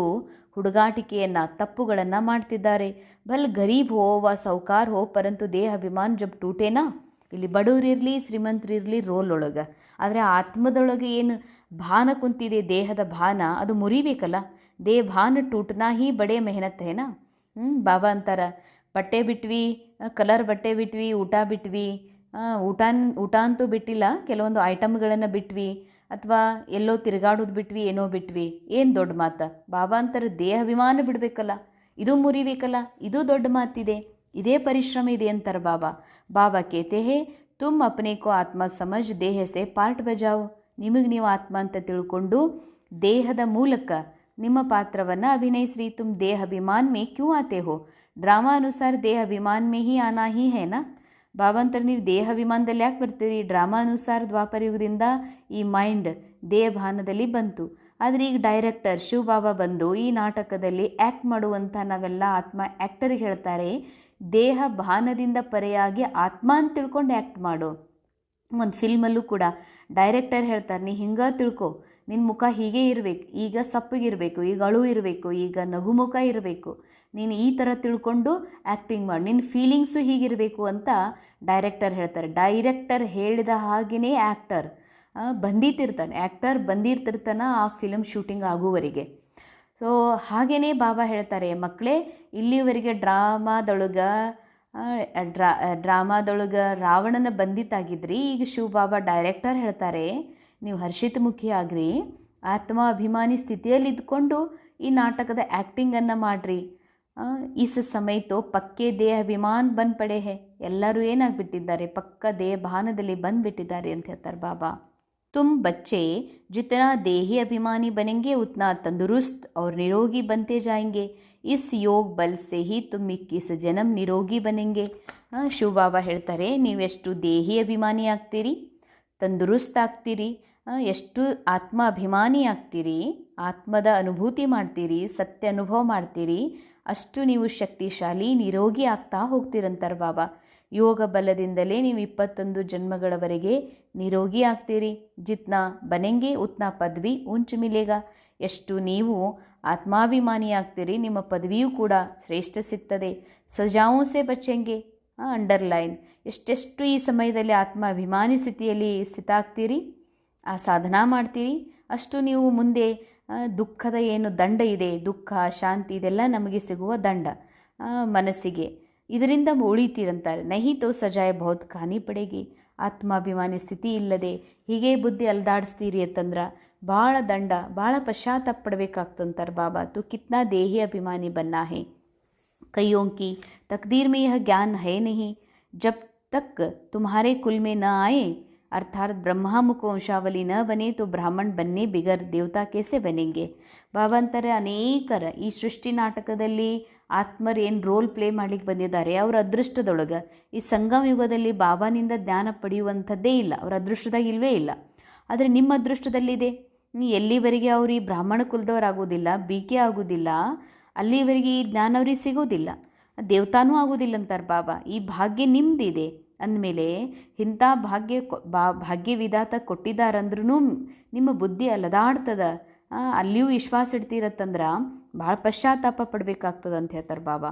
ಹುಡುಗಾಟಿಕೆಯನ್ನು, ತಪ್ಪುಗಳನ್ನು ಮಾಡ್ತಿದ್ದಾರೆ. ಭಲ್ ಗರೀಬ್ ಹೋ ವ ಸೌಕಾರ್ ಹೋ, ಪರಂತು ದೇಹ ಅಭಿಮಾನ ಜಬ್ ಟೂಟೇನಾ. ಇಲ್ಲಿ ಬಡವರಿರಲಿ ಶ್ರೀಮಂತರಿರಲಿ ರೋಲ್ ಒಳಗೆ, ಆದರೆ ಆತ್ಮದೊಳಗೆ ಏನು ಭಾನ ಕುಂತಿದೆ, ದೇಹದ ಭಾನ, ಅದು ಮುರಿಬೇಕಲ್ಲ. ದೇಹ ಭಾನ ಟೂಟ್ನಾ ಹಿ ಬಡೇ ಮೆಹನತ್ ಹೇನಾ. ಬಾಬಾ ಅಂತಾರ, ಬಟ್ಟೆ ಬಿಟ್ವಿ, ಕಲರ್ ಬಟ್ಟೆ ಬಿಟ್ವಿ, ಊಟ ಬಿಟ್ವಿ, ಊಟ ಅಂತೂ ಬಿಟ್ಟಿಲ್ಲ, ಕೆಲವೊಂದು ಐಟಮ್ಗಳನ್ನು ಬಿಟ್ವಿ, ಅಥವಾ ಎಲ್ಲೋ ತಿರುಗಾಡೋದು ಬಿಟ್ವಿ, ಏನೋ ಬಿಟ್ವಿ, ಏನು ದೊಡ್ಡ ಮಾತು. ಬಾಬಾ ಅಂತಾರೆ, ದೇಹ ಅಭಿಮಾನ ಬಿಡಬೇಕಲ್ಲ, ಇದು ಮುರಿಬೇಕಲ್ಲ, ಇದು ದೊಡ್ಡ ಮಾತಿದೆ, ಇದೇ ಪರಿಶ್ರಮ ಇದೆ ಅಂತಾರೆ ಬಾಬಾ. ಬಾಬಾ ಕೇತೆ ಹೇ, ತುಮ್ ಅಪ್ನೆ ಕೋ ಆತ್ಮ ಸಮಜ್ ದೇಹ ಸೆ ಪಾರ್ಟ್ ಬಜಾವ್. ನಿಮಗೆ ನೀವು ಆತ್ಮ ಅಂತ ತಿಳ್ಕೊಂಡು ದೇಹದ ಮೂಲಕ ನಿಮ್ಮ ಪಾತ್ರವನ್ನು ಅಭಿನಯಿಸ್ರಿ. ತುಮ್ ದೇಹ ಅಭಿಮಾನ್ ಮೇ ಕ್ಯೂ ಆತೆ ಹೋ, ಡ್ರಾಮಾ ಅನುಸಾರ ದೇಹ ಅಭಿಮಾನ್ ಮೇ ಹಿ ಆನಾ ಹಿ ಹೇನಾ. ಬಾಬಾ ಅಂತಾರೆ, ನೀವು ದೇಹ ಅಭಿಮಾನದಲ್ಲಿ ಯಾಕೆ ಬರ್ತೀರಿ? ಡ್ರಾಮಾ ಅನುಸಾರ ದ್ವಾಪರಯುಗದಿಂದ ಈ ಮೈಂಡ್ ದೇಹ ಭಾನದಲ್ಲಿ ಬಂತು. ಆದರೆ ಈಗ ಡೈರೆಕ್ಟರ್ ಶಿವ ಬಾಬಾ ಬಂದು ಈ ನಾಟಕದಲ್ಲಿ ಆ್ಯಕ್ಟ್ ಮಾಡುವಂಥ ನಾವೆಲ್ಲ ಆತ್ಮ ಆ್ಯಕ್ಟರಿಗೆ ಹೇಳ್ತಾರೆ, ದೇಹ ಭಾನದಿಂದ ಪರೆಯಾಗಿ ಆತ್ಮ ಅಂತ ತಿಳ್ಕೊಂಡು ಆ್ಯಕ್ಟ್ ಮಾಡು. ಒಂದು ಫಿಲ್ಮಲ್ಲೂ ಕೂಡ ಡೈರೆಕ್ಟರ್ ಹೇಳ್ತಾರೆ, ನೀ ಹಿಂಗೆ ತಿಳ್ಕೊ, ನಿನ್ನ ಮುಖ ಹೀಗೆ ಇರಬೇಕು, ಈಗ ಸಪ್ಪಗಿರಬೇಕು, ಈಗ ಅಳು ಇರಬೇಕು, ಈಗ ನಗುಮುಖ ಇರಬೇಕು, ನೀನು ಈ ಥರ ತಿಳ್ಕೊಂಡು ಆ್ಯಕ್ಟಿಂಗ್ ಮಾಡಿ, ನಿನ್ನ ಫೀಲಿಂಗ್ಸು ಹೀಗಿರಬೇಕು ಅಂತ ಡೈರೆಕ್ಟರ್ ಹೇಳ್ತಾರೆ. ಡೈರೆಕ್ಟರ್ ಹೇಳಿದ ಹಾಗೆಯೇ ಆ್ಯಕ್ಟರ್ ಬಂದಿರ್ತಿರ್ತಾನೆ ಆ ಫಿಲಮ್ ಶೂಟಿಂಗ್ ಆಗುವವರೆಗೆ. ಸೊ ಹಾಗೆಯೇ ಬಾಬಾ ಹೇಳ್ತಾರೆ, ಮಕ್ಕಳೇ ಇಲ್ಲಿವರೆಗೆ ಡ್ರಾಮಾದೊಳಗೆ ರಾವಣನ ಬಂದಿತ್ತಾಗಿದ್ರಿ, ಈಗ ಶಿವ ಬಾಬಾ ಡೈರೆಕ್ಟರ್ ಹೇಳ್ತಾರೆ, ನೀವು ಹರ್ಷಿತ ಮುಖಿ ಆಗ್ರಿ, ಆತ್ಮ ಅಭಿಮಾನಿ ಸ್ಥಿತಿಯಲ್ಲಿ ಇದ್ಕೊಂಡು ಈ ನಾಟಕದ ಆ್ಯಕ್ಟಿಂಗನ್ನು ಮಾಡಿರಿ. ಇಸ್ ಸಮಯ ತೋ ಪಕ್ಕೆ ದೇಹ ಅಭಿಮಾನ್ ಬಂದ್ ಪಡೆ ಹೇ, ಎಲ್ಲರೂ ಏನಾಗ್ಬಿಟ್ಟಿದ್ದಾರೆ, ಪಕ್ಕ ದೇಹ ಭಾನದಲ್ಲಿ ಬಂದುಬಿಟ್ಟಿದ್ದಾರೆ ಅಂತ ಹೇಳ್ತಾರೆ ಬಾಬಾ. तुम बच्चे जितना देही अभिमानी बनेंगे उतना तंदुरुस्त और निरोगी बनते जाएंगे. इस योग बल से ही तुम 21 जन्म निरोगी बनेंगे. ಶಿವ ಬಾಬಾ ಹೇಳ್ತಾರೆ, ನೀವೆಷ್ಟು ದೇಹಿ ಅಭಿಮಾನಿ ಆಗ್ತೀರಿ, ತಂದುರುಸ್ತ್ ಆಗ್ತೀರಿ, ಎಷ್ಟು ಆತ್ಮ ಅಭಿಮಾನಿ ಆಗ್ತೀರಿ, ಆತ್ಮದ ಅನುಭೂತಿ ಮಾಡ್ತೀರಿ, ಸತ್ಯ ಅನುಭವ ಮಾಡ್ತೀರಿ, ಅಷ್ಟು ನೀವು ಶಕ್ತಿಶಾಲಿ ನಿರೋಗಿ ಆಗ್ತಾ ಹೋಗ್ತೀರಂತಾರೆ ಬಾಬಾ. ಯೋಗ ಬಲದಿಂದಲೇ ನೀವು 21 ಜನ್ಮಗಳವರೆಗೆ ನಿರೋಗಿ ಆಗ್ತೀರಿ. ಜಿತ್ನಾ ಬನೆಂಗೆ ಉತ್ನಾ ಪದವಿ ಉಂಚ್ ಮಿಲೇಗ. ಎಷ್ಟು ನೀವು ಆತ್ಮಾಭಿಮಾನಿ ಆಗ್ತೀರಿ, ನಿಮ್ಮ ಪದವಿಯೂ ಕೂಡ ಶ್ರೇಷ್ಠ ಸಿಗ್ತದೆ. ಸಜಾವು ಸೆ ಬಚ್ಚೆಂಗೆ, ಅಂಡರ್ಲೈನ್, ಎಷ್ಟೆಷ್ಟು ಈ ಸಮಯದಲ್ಲಿ ಆತ್ಮಾಭಿಮಾನಿ ಸ್ಥಿತಿಯಲ್ಲಿ ಸ್ಥಿತಾಗ್ತೀರಿ, ಆ ಸಾಧನಾ ಮಾಡ್ತೀರಿ, ಅಷ್ಟು ನೀವು ಮುಂದೆ ದುಃಖದ ಏನು ದಂಡ ಇದೆ, ದುಃಖ ಶಾಂತಿ ಇದೆಲ್ಲ ನಮಗೆ ಸಿಗುವ ದಂಡ ಮನಸ್ಸಿಗೆ, ಇದರಿಂದ ಉಳಿತೀರಂತಾರೆ. ನಹಿ ತೋ ಸಜಾಯ್ ಬಹುತ್ ಖಾನಿ ಪಡೆಗಿ. ಆತ್ಮಾಭಿಮಾನಿ ಸ್ಥಿತಿ ಇಲ್ಲದೆ ಹೀಗೆ ಬುದ್ಧಿ ಅಲ್ದಾಡಿಸ್ತೀರಿ ಅಂತಂದ್ರೆ ಭಾಳ ದಂಡ, ಭಾಳ ಪಶ್ಚಾತ್ತಾಪ ಪಡಬೇಕಾಗ್ತಂತಾರೆ ಬಾಬಾ. ತು ಕಿತ್ನಾ ದೇಹಿ ಅಭಿಮಾನಿ ಬನ್ನಾ ಹೇ. कईयों की तकदीर में यह ज्ञान है नहीं. जब तक तुम्हारे कुल में न आए, अर्थात ब्रह्मा मुख वंशावली न बने तो ब्राह्मण बनने बिगर देवता कैसे बनेंगे. ಬಾಬಾ ಅಂತಾರೆ, ಅನೇಕರ ಈ ಸೃಷ್ಟಿ ನಾಟಕದಲ್ಲಿ ಆತ್ಮರು ಏನು ರೋಲ್ ಪ್ಲೇ ಮಾಡ್ಲಿಕ್ಕೆ ಬಂದಿದ್ದಾರೆ, ಅವರ ಅದೃಷ್ಟದೊಳಗೆ ಈ ಸಂಗಮ ಯುಗದಲ್ಲಿ ಬಾಬಾನಿಂದ ಜ್ಞಾನ ಪಡೆಯುವಂಥದ್ದೇ ಇಲ್ಲ, ಅವರ ಅದೃಷ್ಟದಾಗ ಇಲ್ಲವೇ ಇಲ್ಲ. ಆದರೆ ನಿಮ್ಮ ಅದೃಷ್ಟದಲ್ಲಿದೆ. ಎಲ್ಲಿವರೆಗೆ ಅವರು ಈ ಬ್ರಾಹ್ಮಣ ಕುಲದವರಾಗೋದಿಲ್ಲ, ಬಿಕೆ ಆಗೋದಿಲ್ಲ, ಅಲ್ಲಿವರೆಗೆ ಈ ಜ್ಞಾನ ಅವ್ರಿಗೆ ಸಿಗೋದಿಲ್ಲ, ದೇವತಾನೂ ಆಗೋದಿಲ್ಲ ಅಂತಾರೆ ಬಾಬಾ. ಈ ಭಾಗ್ಯ ನಿಮ್ಮದಿದೆ ಅಂದಮೇಲೆ ಇಂಥ ಭಾಗ್ಯ ವಿಧಾತ ಕೊಟ್ಟಿದ್ದಾರಂದ್ರೂ ನಿಮ್ಮ ಬುದ್ಧಿ ಅಲದಾಡ್ತದ, ಅಲ್ಲಿಯೂ ವಿಶ್ವಾಸ ಇಡ್ತೀರತ್ತಂದ್ರೆ ಭಾಳ ಪಶ್ಚಾತ್ತಾಪ ಪಡಬೇಕಾಗ್ತದೆ ಅಂತ ಹೇಳ್ತಾರೆ ಬಾಬಾ.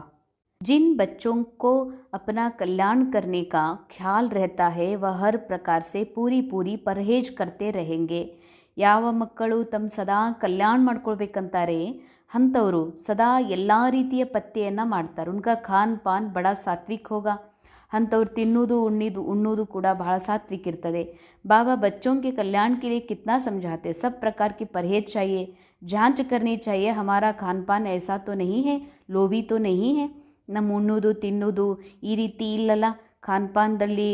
जिन बच्चों को अपना कल्याण करने का ख्याल रहता है वह हर प्रकार से पूरी परहेज करते रहेंगे. ಯಾವ ಮಕ್ಕಳು ತಮ್ಮ ಸದಾ ಕಲ್ಯಾಣ ಮಾಡ್ಕೊಳ್ಬೇಕಂತಾರೆ ಅಂಥವರು ಸದಾ ಎಲ್ಲ ರೀತಿಯ ಪಥ್ಯೆಯನ್ನು ಮಾಡ್ತಾರೆ. ಉನ್ಕ ಖಾನ್ ಪಾನ್ ಬಡ ಸಾತ್ವಿಕ್ ಹೋಗ. ಅಂಥವ್ರು ತಿನ್ನೋದು ಉಣ್ಣೋದು ಕೂಡ ಬಹಳ ಸಾತ್ವಿಕ್ ಇರ್ತದೆ. ಬಾಬಾ ಬಚ್ಚೋं के कल्याण के लिए कितना समझाते. सब प्रकार की परहेज चाहिए, जांच करनी चाहिए. हमारा खान पान ऐसा तो नहीं है, लोभी तो नहीं है. ನಮ್ಮ ಉಣ್ಣೋದು ತಿನ್ನೋದು ಈ ರೀತಿ ಇಲ್ಲಲ್ಲ, ಖಾನ್ ಪಾನ್ದಲ್ಲಿ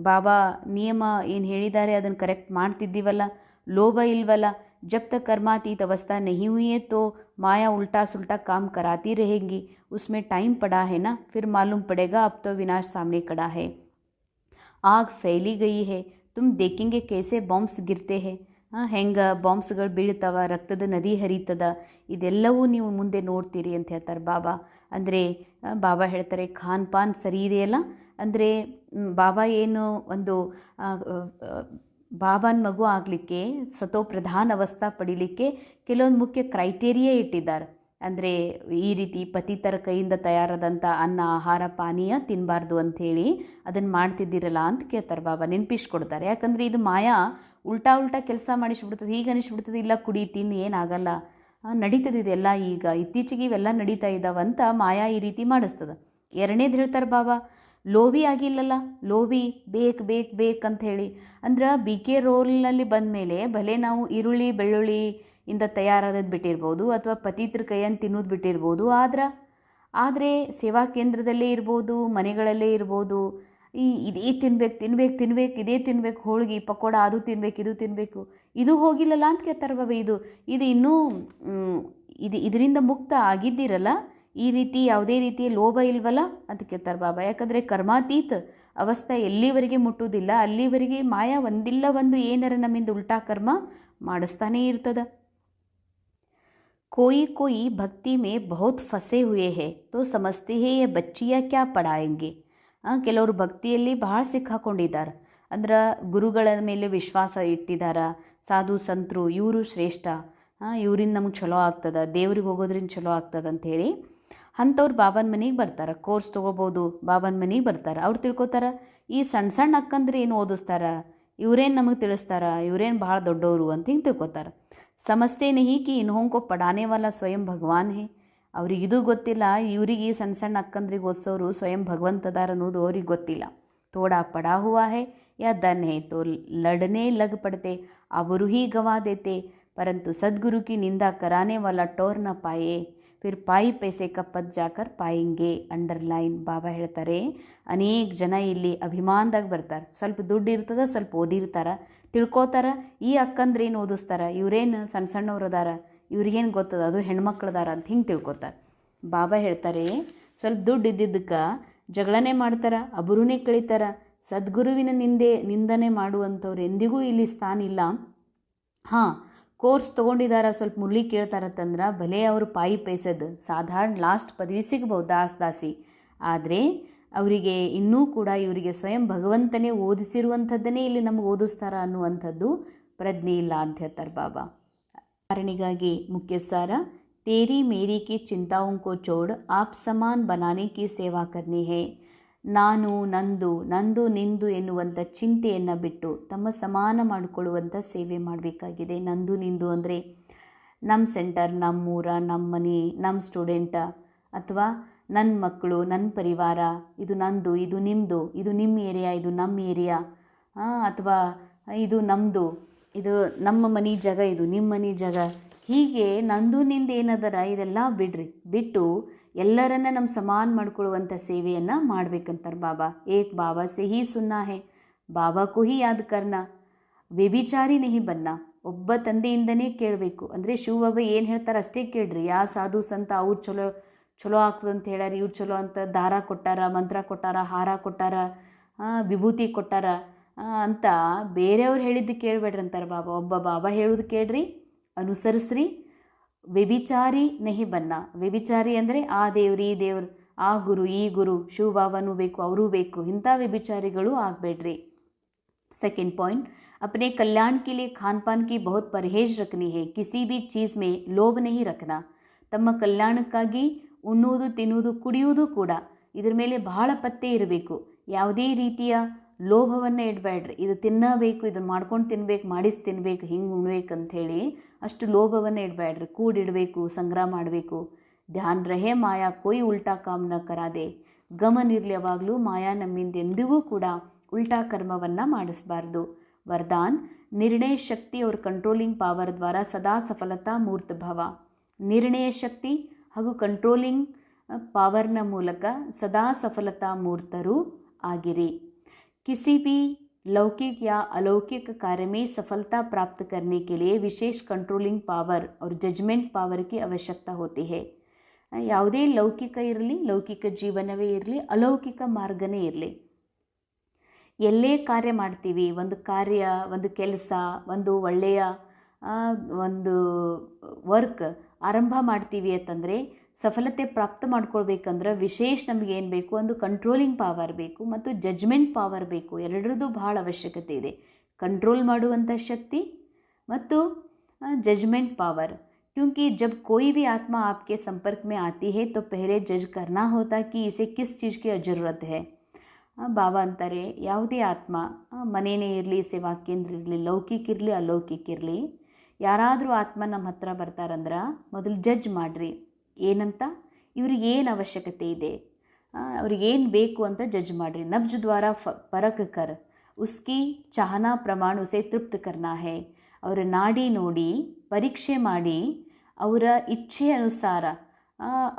ಬಾಬಾ ನಿಯಮ ಏನು ಹೇಳಿದ್ದಾರೆ ಅದನ್ನು ಕರೆಕ್ಟ್ ಮಾಡ್ತಿದ್ದೀವಲ್ಲ, लोभ इल्वला. जब तक कर्मातीत अवस्था नहीं हुई है तो माया उल्टा सुल्टा काम कराती रहेगी. उसमें टाइम पड़ा है ना, फिर मालूम पड़ेगा अब तो विनाश सामने खड़ा है. आग फैली गई है, तुम देखेंगे कैसे ಬಾಂಬ್ಸ್ ಗಿರ್ತೆ ಹೇ. ಹೆಂಗೆ ಬಾಂಬ್ಸ್ಗಳು ಬೀಳ್ತವ, ರಕ್ತದ ನದಿ ಹರಿತದ, ಇದೆಲ್ಲವೂ ನೀವು ಮುಂದೆ ನೋಡ್ತೀರಿ ಅಂತ ಹೇಳ್ತಾರೆ ಬಾಬಾ. ಅಂದರೆ ಬಾಬಾ ಹೇಳ್ತಾರೆ ಖಾನ್ ಪಾನ್ ಸರಿ ಇದೆಯಲ್ಲ, ಅಂದರೆ ಬಾಬಾ ಏನು ಒಂದು ಬಾಬಾನ ಮಗು ಆಗಲಿಕ್ಕೆ ಸತೋ ಪ್ರಧಾನ ಅವಸ್ಥಾ ಪಡೀಲಿಕ್ಕೆ ಕೆಲವೊಂದು ಮುಖ್ಯ ಕ್ರೈಟೇರಿಯಾ ಇಟ್ಟಿದ್ದಾರೆ. ಅಂದರೆ ಈ ರೀತಿ ಪತಿತರ ಕೈಯಿಂದ ತಯಾರಾದಂಥ ಅನ್ನ ಆಹಾರ ಪಾನೀಯ ತಿನ್ನಬಾರ್ದು ಅಂಥೇಳಿ ಅದನ್ನು ಮಾಡ್ತಿದ್ದಿರಲ್ಲ ಅಂತ ಕೇಳ್ತಾರೆ ಬಾಬಾ, ನೆನಪಿಸ್ಕೊಡ್ತಾರೆ. ಯಾಕಂದರೆ ಇದು ಮಾಯಾ ಉಲ್ಟಾ ಕೆಲಸ ಮಾಡಿಸ್ಬಿಡ್ತದೆ. ಹೀಗೆ ಅನಿಸ್ಬಿಡ್ತದೆ, ಇಲ್ಲ ಕುಡಿ ತಿನ್ನು ಏನಾಗಲ್ಲ, ನಡೀತದೆ ಇದೆಲ್ಲ. ಈಗ ಇತ್ತೀಚೆಗೆ ಇವೆಲ್ಲ ನಡೀತಾ ಇದ್ದಾವಂತ ಮಾಯಾ ಈ ರೀತಿ ಮಾಡಿಸ್ತದೆ. ಎರಡನೇದು ಹೇಳ್ತಾರೆ ಬಾಬಾ, ಲೋಭಿ ಆಗಿಲ್ಲಲ್ಲ, ಲೋಭಿ ಬೇಕಂತ ಹೇಳಿ. ಅಂದ್ರೆ ಬಿ ಕೆ ರೋಲ್ನಲ್ಲಿ ಬಂದ ಮೇಲೆ ಭಲೆ ನಾವು ಈರುಳ್ಳಿ ಬೆಳ್ಳುಳ್ಳಿ ಇಂದ ತಯಾರಾದದ್ದು ಬಿಟ್ಟಿರ್ಬೋದು, ಅಥವಾ ಪತಿತ್ರ ಕೈಯನ್ನು ತಿನ್ನೋದು ಬಿಟ್ಟಿರ್ಬೋದು, ಆದರೆ ಸೇವಾ ಕೇಂದ್ರದಲ್ಲೇ ಇರ್ಬೋದು, ಮನೆಗಳಲ್ಲೇ ಇರ್ಬೋದು, ಇದೇ ತಿನ್ಬೇಕು, ಇದೇ ತಿನ್ಬೇಕು, ಹೋಳಿಗೆ ಪಕೋಡ ಅದು ತಿನ್ಬೇಕು, ಇದು ತಿನ್ನಬೇಕು, ಇದು ಹೋಗಿಲ್ಲಲ್ಲ ಅಂತ ಕೇಳ್ತಾರೆ ಬಾಬಾ. ಇದು ಇನ್ನೂ ಇದರಿಂದ ಮುಕ್ತ ಆಗಿದ್ದಿರಲ್ಲ, ಈ ರೀತಿ ಯಾವುದೇ ರೀತಿಯ ಲೋಭ ಇಲ್ವಲ್ಲ ಅಂತ ಕೇಳ್ತಾರೆ ಬಾಬಾ. ಯಾಕಂದರೆ ಕರ್ಮಾತೀತ ಅವಸ್ಥೆ ಎಲ್ಲಿವರೆಗೆ ಮುಟ್ಟುವುದಿಲ್ಲ ಅಲ್ಲಿವರೆಗೆ ಮಾಯಾ ಒಂದಿಲ್ಲ ಒಂದು ಏನಾರ ನಮ್ಮಿಂದ ಉಲ್ಟಾ ಕರ್ಮ ಮಾಡಿಸ್ತಾನೇ ಇರ್ತದೆ. कोई भक्ति में बहुत फंसे हुए हैं तो समझते हैं ये बच्चियाँ क्या पढ़ाएंगे. ಕೆಲವರು ಭಕ್ತಿಯಲ್ಲಿ ಭಾಳ ಸಿಕ್ಕಾಕೊಂಡಿದ್ದಾರೆ. ಅಂದ್ರೆ ಗುರುಗಳ ಮೇಲೆ ವಿಶ್ವಾಸ ಇಟ್ಟಿದ್ದಾರೆ, ಸಾಧು ಸಂತರು ಇವರು ಶ್ರೇಷ್ಠ, ಇವರಿಂದ ನಮ್ಗೆ ಚಲೋ ಆಗ್ತದೆ, ದೇವ್ರಿಗೆ ಹೋಗೋದ್ರಿಂದ ಚಲೋ ಆಗ್ತದೆ ಅಂಥೇಳಿ ಅಂಥವ್ರು ಬಾಬಾನ ಮನೆಗೆ ಬರ್ತಾರೆ. ಕೋರ್ಸ್ ತೊಗೋಬೋದು, ಬಾಬಾನ ಮನೆಗೆ ಬರ್ತಾರೆ. ಅವ್ರು ತಿಳ್ಕೊತಾರೆ ಈ ಸಣ್ಣ ಅಕ್ಕಂದ್ರೆ ಏನು ಓದಿಸ್ತಾರೆ, ಇವರೇನು ನಮಗೆ ತಿಳಿಸ್ತಾರೆ, ಇವರೇನು ಭಾಳ ದೊಡ್ಡವರು ಅಂತ ಹಿಂಗೆ ತಿಳ್ಕೊತಾರೆ. ಸಮಸ್ತೆ ನಹಿ ಕಿ ಇನ್ಹೋಂಕೋ ಪಡಾನೆ ವಾಲ ಸ್ವಯಂ ಭಗವಾನ್ ಹೇ. ಅವ್ರಿಗೆ ಇದು ಗೊತ್ತಿಲ್ಲ, ಇವರಿಗೆ ಸಣ್ಣ ಅಕ್ಕಂದ್ರಿಗೆ ಓದಿಸೋರು ಸ್ವಯಂ ಭಗವಂತದಾರ ಅನ್ನೋದು ಅವ್ರಿಗೆ ಗೊತ್ತಿಲ್ಲ. ಥೋಡಾ ಪಡಾ ಹುವಾ ಹೇ ಯಾ ದನ್ ಹೇ ತೋ ಲಡನೆ ಲಗ್ ಪಡ್ತೆ, ಅವರು ಹಿ ಗವಾ ದೇತೆ, ಪರಂತು ಸದ್ಗುರು ಕಿ ನಿಂದಾ ಕರಾನೆ ವಾಲ ಟೋರ್ ನ ಪಾಯೆ. ಫಿರ್ ಪಾಯಿ ಪೈಸೆ ಕಾ ಪದ್ ಜಾಕರ್ ಪಾಯಿಂಗೆ ಅಂಡರ್ಲೈನ್. ಬಾಬಾ ಹೇಳ್ತಾರೆ, ಅನೇಕ ಜನ ಇಲ್ಲಿ ಅಭಿಮಾನದಾಗ ಬರ್ತಾರೆ. ಸ್ವಲ್ಪ ದುಡ್ಡು ಇರ್ತದೆ, ಸ್ವಲ್ಪ ಓದಿರ್ತಾರೆ, ತಿಳ್ಕೊತಾರ ಈ ಅಕ್ಕಂದ್ರೇನು ಓದಿಸ್ತಾರೆ, ಇವರೇನು ಸಣ್ಣ ಸಣ್ಣವ್ರು ಅದಾರ, ಇವ್ರಿಗೇನು ಗೊತ್ತದ, ಅದು ಹೆಣ್ಮಕ್ಳದಾರ ಅಂತ ಹಿಂಗೆ ತಿಳ್ಕೊತಾರೆ. ಬಾಬಾ ಹೇಳ್ತಾರೆ, ಸ್ವಲ್ಪ ದುಡ್ಡು ಇದ್ದಿದ್ದಕ್ಕೆ ಜಗಳನೇ ಮಾಡ್ತಾರೆ, ಅಬುರುನೇ ಕಳೀತಾರೆ. ಸದ್ಗುರುವಿನ ನಿಂದನೆ ಮಾಡುವಂಥವ್ರು ಎಂದಿಗೂ ಇಲ್ಲಿ ಸ್ಥಾನ ಇಲ್ಲ. ಹಾಂ, ಕೋರ್ಸ್ ತೊಗೊಂಡಿದ್ದಾರೆ, ಸ್ವಲ್ಪ ಮುರಳಿ ಕೇಳ್ತಾರತ್ತಂದ್ರೆ ಭಲೆ ಅವರು ಪಾಯಿ ಪೈಸದು ಸಾಧಾರಣ ಲಾಸ್ಟ್ ಪದವಿ ಸಿಗ್ಬೋದು ದಾಸಿ, ಆದರೆ ಅವರಿಗೆ ಇನ್ನೂ ಕೂಡ ಇವರಿಗೆ ಸ್ವಯಂ ಭಗವಂತನೇ ಓದಿಸಿರುವಂಥದ್ದನ್ನೇ ಇಲ್ಲಿ ನಮಗೆ ಓದಿಸ್ತಾರ ಅನ್ನುವಂಥದ್ದು ಪ್ರಜ್ಞೆ ಇಲ್ಲ ಅಂತ ಹೇಳ್ತಾರೆ ಬಾಬಾ. ಕಾರಣಿಗಾಗಿ ಮುಖ್ಯ ಸಾರ, ತೇರಿ ಮೇರಿ ಕಿ ಚಿಂತಾओं को छोड़ आप समान बनाने की सेवा करनी है. ನಾನು, ನಂದು ನಿಂದು ಎನ್ನುವಂಥ ಚಿಂತೆಯನ್ನು ಬಿಟ್ಟು ತಮ್ಮ ಸಮಾನ ಮಾಡಿಕೊಳ್ಳುವಂಥ ಸೇವೆ ಮಾಡಬೇಕಾಗಿದೆ. ನಂದು ನಿಂದು ಅಂದರೆ ನಮ್ಮ ಸೆಂಟರ್, ನಮ್ಮೂರ, ನಮ್ಮ ಮನೆ, ನಮ್ಮ ಸ್ಟೂಡೆಂಟ, ಅಥವಾ ನನ್ನ ಮಕ್ಕಳು, ನನ್ನ ಪರಿವಾರ, ಇದು ನಂದು, ಇದು ನಿಮ್ಮದು, ಇದು ನಿಮ್ಮ ಏರಿಯಾ, ಇದು ನಮ್ಮ ಏರಿಯಾ, ಅಥವಾ ಇದು ನಮ್ಮದು, ಇದು ನಮ್ಮ ಮನೆ ಜಾಗ, ಇದು ನಿಮ್ಮ ಮನೆ ಜಾಗ. ಹೀಗೆ ನಂದು ನಿಂದು ಏನದರ ಇದೆಲ್ಲ ಬಿಟ್ಟು ಎಲ್ಲರನ್ನ ನಮ್ಮ ಸಮಾನ ಮಾಡ್ಕೊಳ್ಳುವಂಥ ಸೇವೆಯನ್ನು ಮಾಡಬೇಕಂತಾರೆ ಬಾಬಾ. ಏಕ್ ಬಾಬಾ ಸೆ ಹಿ ಸುನ್ನಾ ಹೇ, ಬಾಬಾ ಕೋ ಹಿ ಯಾದ್ ಕರ್ನಾ, ವ್ಯಭಿಚಾರಿ ನಹಿ ಬನ್ನ. ಒಬ್ಬ ತಂದೆಯಿಂದನೇ ಕೇಳಬೇಕು. ಅಂದರೆ ಶಿವಬಾಬಾ ಏನು ಹೇಳ್ತಾರೆ ಅಷ್ಟೇ ಕೇಳ್ರಿ. ಯಾ ಸಾಧು ಸಂತ ಅವ್ರು ಚಲೋ ಆಗ್ತದಂತ ಹೇಳ್ಯಾರ, ಇವ್ರು ಚಲೋ ಅಂತ ದಾರ ಕೊಟ್ಟಾರ, ಮಂತ್ರ ಕೊಟ್ಟಾರ, ಹಾರ ಕೊಟ್ಟಾರ, ವಿಭೂತಿ ಕೊಟ್ಟಾರ ಅಂತ ಬೇರೆಯವ್ರು ಹೇಳಿದ್ದು ಕೇಳಬೇಡ್ರಿ ಅಂತಾರೆ ಬಾಬಾ. ಒಬ್ಬ ಬಾಬಾ ಹೇಳೋದು ಕೇಳ್ರಿ, ಅನುಸರಿಸ್ರಿ. ವ್ಯಭಿಚಾರಿ ನಹಿ ಬನ್ನ. ವ್ಯಭಿಚಾರಿ ಅಂದರೆ ಆ ದೇವ್ರು, ಈ ದೇವ್ರು, ಆ ಗುರು, ಈ ಗುರು, ಶಿವಬಾಬಾನೂ ಬೇಕು, ಅವರೂ ಬೇಕು, ಇಂಥ ವ್ಯಭಿಚಾರಿಗಳು ಆಗಬೇಡ್ರಿ. सेकंड पॉइंट, अपने कल्याण के लिए खान पान की बहुत परहेज रखनी है. किसी भी चीज़ में लोभ नहीं रखना. ತಮ್ಮ ಕಲ್ಯಾಣಕ್ಕಾಗಿ ಉಣ್ಣುವುದು, ತಿನ್ನುವುದು, ಕುಡಿಯುವುದು ಕೂಡ ಇದ್ರ ಮೇಲೆ ಬಹಳ ಪತ್ತೆ ಇರಬೇಕು. ಯಾವುದೇ ರೀತಿಯ ಲೋಭವನ್ನು ಇಡಬೇಡ್ರಿ. ಇದು ತಿನ್ನಬೇಕು, ಇದನ್ನು ಮಾಡ್ಕೊಂಡು ತಿನ್ಬೇಕು, ಮಾಡಿಸಿ ತಿನ್ಬೇಕು, ಹಿಂಗೆ ಉಣ್ಬೇಕಂಥೇಳಿ ಅಷ್ಟು ಲೋಭವನ್ನು ಇಡಬೇಡ್ರಿ. ಕೂಡಿಡಬೇಕು, ಸಂಗ್ರಹ ಮಾಡಬೇಕು. ಧ್ಯಾನ್ ರಹೇ ಮಾಯಾ ಕೋಯಿ ಉಲ್ಟಾ ಕಾಮ್ ನ ಕರಾದೆ. ಗಮನಿರಲಿ ಯಾವಾಗಲೂ, ಮಾಯಾ ನಮ್ಮಿಂದ ಎಂದಿಗೂ ಕೂಡ ಉಲ್ಟಾ ಕರ್ಮವನ್ನು ಮಾಡಿಸಬಾರ್ದು. ವರದಾನ್, ನಿರ್ಣಯ ಶಕ್ತಿ और ಕಂಟ್ರೋಲಿಂಗ್ ಪಾವರ್ ದ್ವಾರ ಸದಾ ಸಫಲತಾ ಮೂರ್ತ ಭವ. ನಿರ್ಣಯ ಶಕ್ತಿ ಹಾಗೂ ಕಂಟ್ರೋಲಿಂಗ್ ಪಾವರ್ನ ಮೂಲಕ ಸದಾ ಸಫಲತಾ ಮೂರ್ತರು ಆಗಿರಿ. किसी भी लौकिक या अलौकिक कार्य में सफलता प्राप्त करने के लिए विशेष कंट्रोलिंग पावर और जजमेंट पावर की आवश्यकता होती है. ಯಾವುದೇ ಲೌಕಿಕ ಇರಲಿ, ಲೌಕಿಕ ಜೀವನವೇ ಇರಲಿ, ಅಲೌಕಿಕ ಮಾರ್ಗನೇ ಇರಲಿ, ಎಲ್ಲೇ ಕಾರ್ಯ ಮಾಡ್ತೀವಿ, ಒಂದು ಕಾರ್ಯ, ಒಂದು ಕೆಲಸ, ಒಂದು ಒಳ್ಳೆಯ ಒಂದು ವರ್ಕ್ ಆರಂಭ ಮಾಡ್ತೀವಿ ಅಂತಂದರೆ ಸಫಲತೆ ಪ್ರಾಪ್ತ ಮಾಡ್ಕೊಳ್ಬೇಕಂದ್ರೆ ವಿಶೇಷ ನಮಗೇನು ಬೇಕು, ಒಂದು ಕಂಟ್ರೋಲಿಂಗ್ ಪಾವರ್ ಬೇಕು ಮತ್ತು ಜಜ್ಮೆಂಟ್ ಪಾವರ್ ಬೇಕು. ಎರಡರದ್ದು ಭಾಳ ಅವಶ್ಯಕತೆ ಇದೆ. ಕಂಟ್ರೋಲ್ ಮಾಡುವಂಥ ಶಕ್ತಿ ಮತ್ತು जजमेंट पावर. क्योंकि जब कोई भी आत्मा आपके संपर्क में आती है तो पहले जज करना होता कि इसे किस चीज़ की ज़रूरत है. ಬಾಬಾ ಅಂತಾರೆ, ಯಾವುದೇ ಆತ್ಮ, ಮನೆಯೇ ಇರಲಿ, ಸೇವಾ ಕೇಂದ್ರ ಇರಲಿ, ಲೌಕಿಕ ಇರಲಿ, ಅಲೌಕಿಕ ಇರಲಿ, ಯಾರಾದರೂ ಆತ್ಮ ನಮ್ಮ ಹತ್ರ ಬರ್ತಾರಂದ್ರೆ ಮೊದಲು ಜಡ್ಜ್ ಮಾಡಿರಿ. ಏನಂತ, ಇವ್ರಿಗೆ ಏನು ಅವಶ್ಯಕತೆ ಇದೆ, ಅವ್ರಿಗೇನು ಬೇಕು ಅಂತ ಜಡ್ಜ್ ಮಾಡಿರಿ. ನಬ್ಜ್ ದ್ವಾರ ಪರಕ್ ಕರ್ ಉಸ್ಕಿ ಚಾಹನಾ ಪ್ರಮಾಣ ಉಸೆ ತೃಪ್ತ ಕರ್ನಾ ಹೇ. ಅವರ ನಾಡಿ ನೋಡಿ, ಪರೀಕ್ಷೆ ಮಾಡಿ, ಅವರ ಇಚ್ಛೆ ಅನುಸಾರ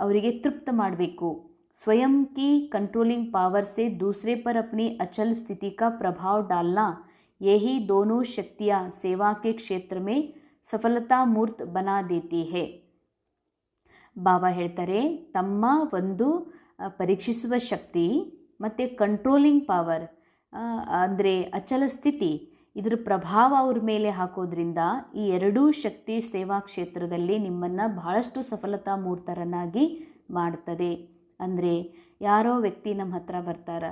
ಅವರಿಗೆ ತೃಪ್ತ ಮಾಡಬೇಕು. स्वयं की कंट्रोलिंग पावर से दूसरे पर अपनी अचल स्थिति का प्रभाव डालना, यही दोनों शक्तियाँ सेवा के क्षेत्र में सफलता मूर्त बना देती है. ಬಾಬಾ ಹೇಳ್ತಾರೆ, ತಮ್ಮ ಒಂದು ಪರೀಕ್ಷಿಸುವ ಶಕ್ತಿ ಮತ್ತು ಕಂಟ್ರೋಲಿಂಗ್ ಪವರ್ ಅಂದರೆ ಅಚಲ ಸ್ಥಿತಿ, ಇದರ ಪ್ರಭಾವ ಅವ್ರ ಮೇಲೆ ಹಾಕೋದ್ರಿಂದ ಈ ಎರಡೂ ಶಕ್ತಿ ಸೇವಾ ಕ್ಷೇತ್ರದಲ್ಲಿ ನಿಮ್ಮನ್ನು ಬಹಳಷ್ಟು ಸಫಲತಾ ಮೂರ್ತರನ್ನಾಗಿ ಮಾಡ್ತದೆ. ಅಂದರೆ ಯಾರೋ ವ್ಯಕ್ತಿ ನಮ್ಮ ಹತ್ರ ಬರ್ತಾರೆ,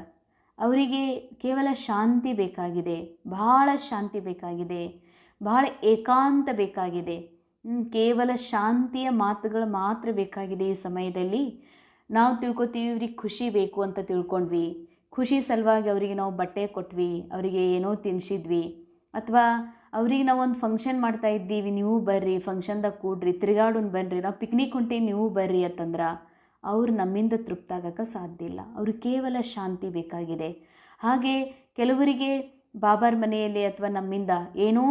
ಅವರಿಗೆ ಕೇವಲ ಶಾಂತಿ ಬೇಕಾಗಿದೆ, ಬಹಳ ಶಾಂತಿ ಬೇಕಾಗಿದೆ, ಬಹಳ ಏಕಾಂತ ಬೇಕಾಗಿದೆ, ಕೇವಲ ಶಾಂತಿಯ ಮಾತುಗಳು ಮಾತ್ರ ಬೇಕಾಗಿದೆ. ಈ ಸಮಯದಲ್ಲಿ ನಾವು ತಿಳ್ಕೊತೀವಿ ಇವ್ರಿಗೆ ಖುಷಿ ಬೇಕು ಅಂತ ತಿಳ್ಕೊಂಡ್ವಿ, ಖುಷಿ ಸಲುವಾಗಿ ಅವರಿಗೆ ನಾವು ಬಟ್ಟೆ ಕೊಟ್ವಿ, ಅವರಿಗೆ ಏನೋ ತಿನ್ನಿಸಿದ್ವಿ, ಅಥವಾ ಅವ್ರಿಗೆ ನಾವು ಒಂದು ಫಂಕ್ಷನ್ ಮಾಡ್ತಾ ಇದ್ದೀವಿ, ನೀವು ಬರ್ರಿ ಫಂಕ್ಷನ್ದಾಗ ಕೂಡ್ರಿ, ತಿರುಗಾಡೋಣ ಬನ್ನಿರಿ, ನಾವು ಪಿಕ್ನಿಕ್ ಹೊಂಟೀವಿ, ನೀವು ಬರ್ರಿ ಅಂತಂದ್ರೆ ಅವರು ನಮ್ಮಿಂದ ತೃಪ್ತಾಗಕ್ಕೆ ಸಾಧ್ಯ ಇಲ್ಲ. ಅವ್ರಿಗೆ ಕೇವಲ ಶಾಂತಿ ಬೇಕಾಗಿದೆ. ಹಾಗೆ ಕೆಲವರಿಗೆ ಬಾಬಾರ ಮನೆಯಲ್ಲಿ ಅಥವಾ ನಮ್ಮಿಂದ ಏನೋ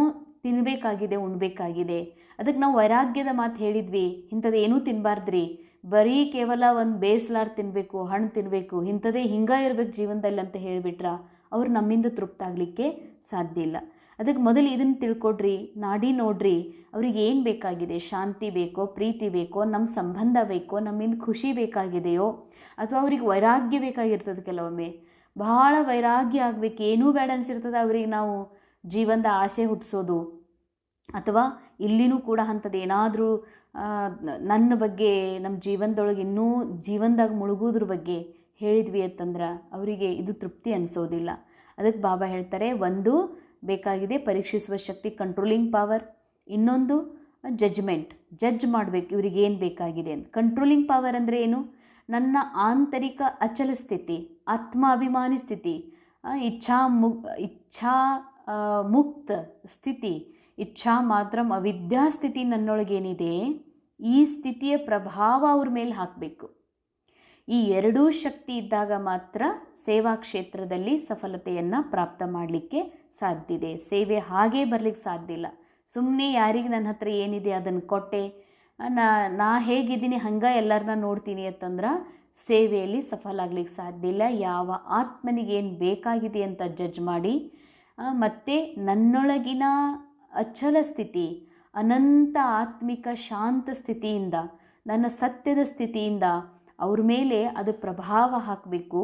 ತಿನ್ನಬೇಕಾಗಿದೆ, ಉಣ್ಬೇಕಾಗಿದೆ. ಅದಕ್ಕೆ ನಾವು ವೈರಾಗ್ಯದ ಮಾತು ಹೇಳಿದ್ವಿ, ಇಂಥದ್ದು ಏನೂ ತಿನ್ನಬಾರ್ದ್ರಿ, ಬರೀ ಕೇವಲ ಒಂದು ಬೇಯಿಸಲಾರು ತಿನ್ನಬೇಕು, ಹಣ್ಣು ತಿನ್ನಬೇಕು, ಇಂಥದೇ ಹಿಂಗೆ ಇರಬೇಕು ಜೀವನದಲ್ಲಿ ಅಂತ ಹೇಳಿಬಿಟ್ರ ಅವ್ರು ನಮ್ಮಿಂದ ತೃಪ್ತಾಗಲಿಕ್ಕೆ ಸಾಧ್ಯ ಇಲ್ಲ. ಅದಕ್ಕೆ ಮೊದಲು ಇದನ್ನು ತಿಳ್ಕೊಡ್ರಿ, ನಾಡಿ ನೋಡ್ರಿ, ಅವ್ರಿಗೆ ಏನು ಬೇಕಾಗಿದೆ, ಶಾಂತಿ ಬೇಕೋ, ಪ್ರೀತಿ ಬೇಕೋ, ನಮ್ಮ ಸಂಬಂಧ ಬೇಕೋ, ನಮ್ಮಿಂದ ಖುಷಿ ಬೇಕಾಗಿದೆಯೋ, ಅಥವಾ ಅವ್ರಿಗೆ ವೈರಾಗ್ಯ ಬೇಕಾಗಿರ್ತದೆ. ಕೆಲವೊಮ್ಮೆ ಬಹಳ ವೈರಾಗ್ಯ ಆಗಬೇಕು, ಏನೂ ಬೇಡ ಅನಿಸಿರ್ತದೆ ಅವ್ರಿಗೆ ನಾವು ಜೀವನದ ಆಸೆ ಹುಟ್ಟಿಸೋದು, ಅಥವಾ ಇಲ್ಲಿನೂ ಕೂಡ ಅಂಥದ್ದು ಏನಾದರೂ ನನ್ನ ಬಗ್ಗೆ ನಮ್ಮ ಜೀವನದೊಳಗೆ ಇನ್ನೂ ಜೀವನದಾಗ ಮುಳುಗೋದ್ರ ಬಗ್ಗೆ ಹೇಳಿದ್ವಿ ಅಂತಂದ್ರೆ ಅವರಿಗೆ ಇದು ತೃಪ್ತಿ ಅನಿಸೋದಿಲ್ಲ. ಅದಕ್ಕೆ ಬಾಬಾ ಹೇಳ್ತಾರೆ, ಒಂದು ಬೇಕಾಗಿದೆ ಪರೀಕ್ಷಿಸುವ ಶಕ್ತಿ, ಕಂಟ್ರೋಲಿಂಗ್ ಪವರ್. ಇನ್ನೊಂದು ಜಡ್ಜ್ಮೆಂಟ್, ಜಡ್ಜ್ ಮಾಡಬೇಕು ಇವ್ರಿಗೆ ಏನು ಬೇಕಾಗಿದೆ ಅಂತ. ಕಂಟ್ರೋಲಿಂಗ್ ಪವರ್ ಅಂದರೆ ಏನು? ನನ್ನ ಆಂತರಿಕ ಅಚಲ ಸ್ಥಿತಿ, ಆತ್ಮಾಭಿಮಾನಿ ಸ್ಥಿತಿ, ಇಚ್ಛಾ ಮುಕ್ತ ಸ್ಥಿತಿ, ಇಚ್ಛಾ ಮಾತ್ರ ಅವಿದ್ಯಾ ಸ್ಥಿತಿ ನನ್ನೊಳಗೇನಿದೆ, ಈ ಸ್ಥಿತಿಯ ಪ್ರಭಾವ ಅವ್ರ ಮೇಲೆ ಹಾಕಬೇಕು. ಈ ಎರಡೂ ಶಕ್ತಿ ಇದ್ದಾಗ ಮಾತ್ರ ಸೇವಾ ಕ್ಷೇತ್ರದಲ್ಲಿ ಸಫಲತೆಯನ್ನು ಪ್ರಾಪ್ತ ಮಾಡಲಿಕ್ಕೆ ಸಾಧ್ಯ ಇದೆ. ಸೇವೆ ಹಾಗೇ ಬರಲಿಕ್ಕೆ ಸಾಧ್ಯ ಇಲ್ಲ. ಸುಮ್ಮನೆ ಯಾರಿಗೆ ನನ್ನ ಹತ್ರ ಏನಿದೆ ಅದನ್ನು ಕೊಟ್ಟೆ, ನಾ ಹೇಗಿದ್ದೀನಿ ಹಂಗೆ ಎಲ್ಲರನ್ನ ನೋಡ್ತೀನಿ ಅಂತಂದ್ರೆ ಸೇವೆಯಲ್ಲಿ ಸಫಲ ಆಗ್ಲಿಕ್ಕೆ ಸಾಧ್ಯ ಇಲ್ಲ. ಯಾವ ಆತ್ಮನಿಗೇನು ಬೇಕಾಗಿದೆ ಅಂತ ಜಡ್ಜ್ ಮಾಡಿ, ಮತ್ತು ನನ್ನೊಳಗಿನ ಅಚಲ ಸ್ಥಿತಿ, ಅನಂತ ಆತ್ಮಿಕ ಶಾಂತ ಸ್ಥಿತಿಯಿಂದ, ನನ್ನ ಸತ್ಯದ ಸ್ಥಿತಿಯಿಂದ ಅವ್ರ ಮೇಲೆ ಅದು ಪ್ರಭಾವ ಹಾಕಬೇಕು.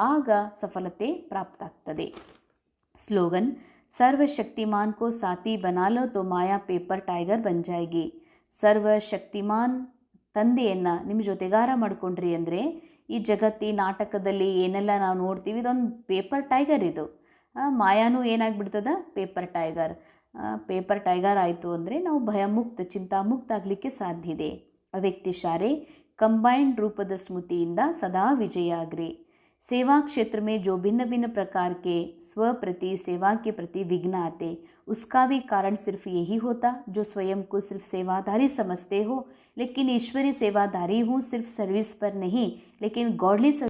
ಆಗ ಸಫಲತೆ ಪ್ರಾಪ್ತ ಆಗ್ತದೆ. ಸ್ಲೋಗನ್, ಸರ್ವಶಕ್ತಿಮಾನ್ ಕೋ ಸಾಥಿ ಬನಾ ಲೋ ತೋ ಮಾಯಾ ಪೇಪರ್ ಟೈಗರ್ ಬನ್ ಜಾಯೇಗಿ. ಸರ್ವಶಕ್ತಿಮಾನ್ ತಂದೆಯನ್ನು ನಿಮ್ಮ ಜೊತೆಗಾರ ಮಾಡಿಕೊಂಡ್ರಿ ಅಂದರೆ ಈ ಜಗತ್ತಿ ನಾಟಕದಲ್ಲಿ ಏನೆಲ್ಲ ನಾವು ನೋಡ್ತೀವಿ, ಇದೊಂದು ಪೇಪರ್ ಟೈಗರ್. ಇದು ಮಾಯಾನೂ ಏನಾಗ್ಬಿಡ್ತದ, ಪೇಪರ್ ಟೈಗರ್. ಪೇಪರ್ ಟೈಗರ್ ಆಯಿತು ಅಂದರೆ ನಾವು ಭಯಮುಕ್ತ, ಚಿಂತಾಮುಕ್ತ ಆಗಲಿಕ್ಕೆ ಸಾಧ್ಯ ಇದೆ. ಅವ್ಯಕ್ತಿಶಾರೆ कंबाइंड रूपद स्मृतिಯಿಂದ सदा विजयाग्रे. सेवा क्षेत्र में जो भिन्न भिन्न प्रकार के स्व प्रति सेवा के प्रति विघ्न आते, उसका भी कारण सिर्फ यही होता जो स्वयं को सिर्फ सेवाधारी समझते हो। लेकिन ईश्वरी सेवाधारी हूँ, सिर्फ सर्विस पर नहीं लेकिन गॉडली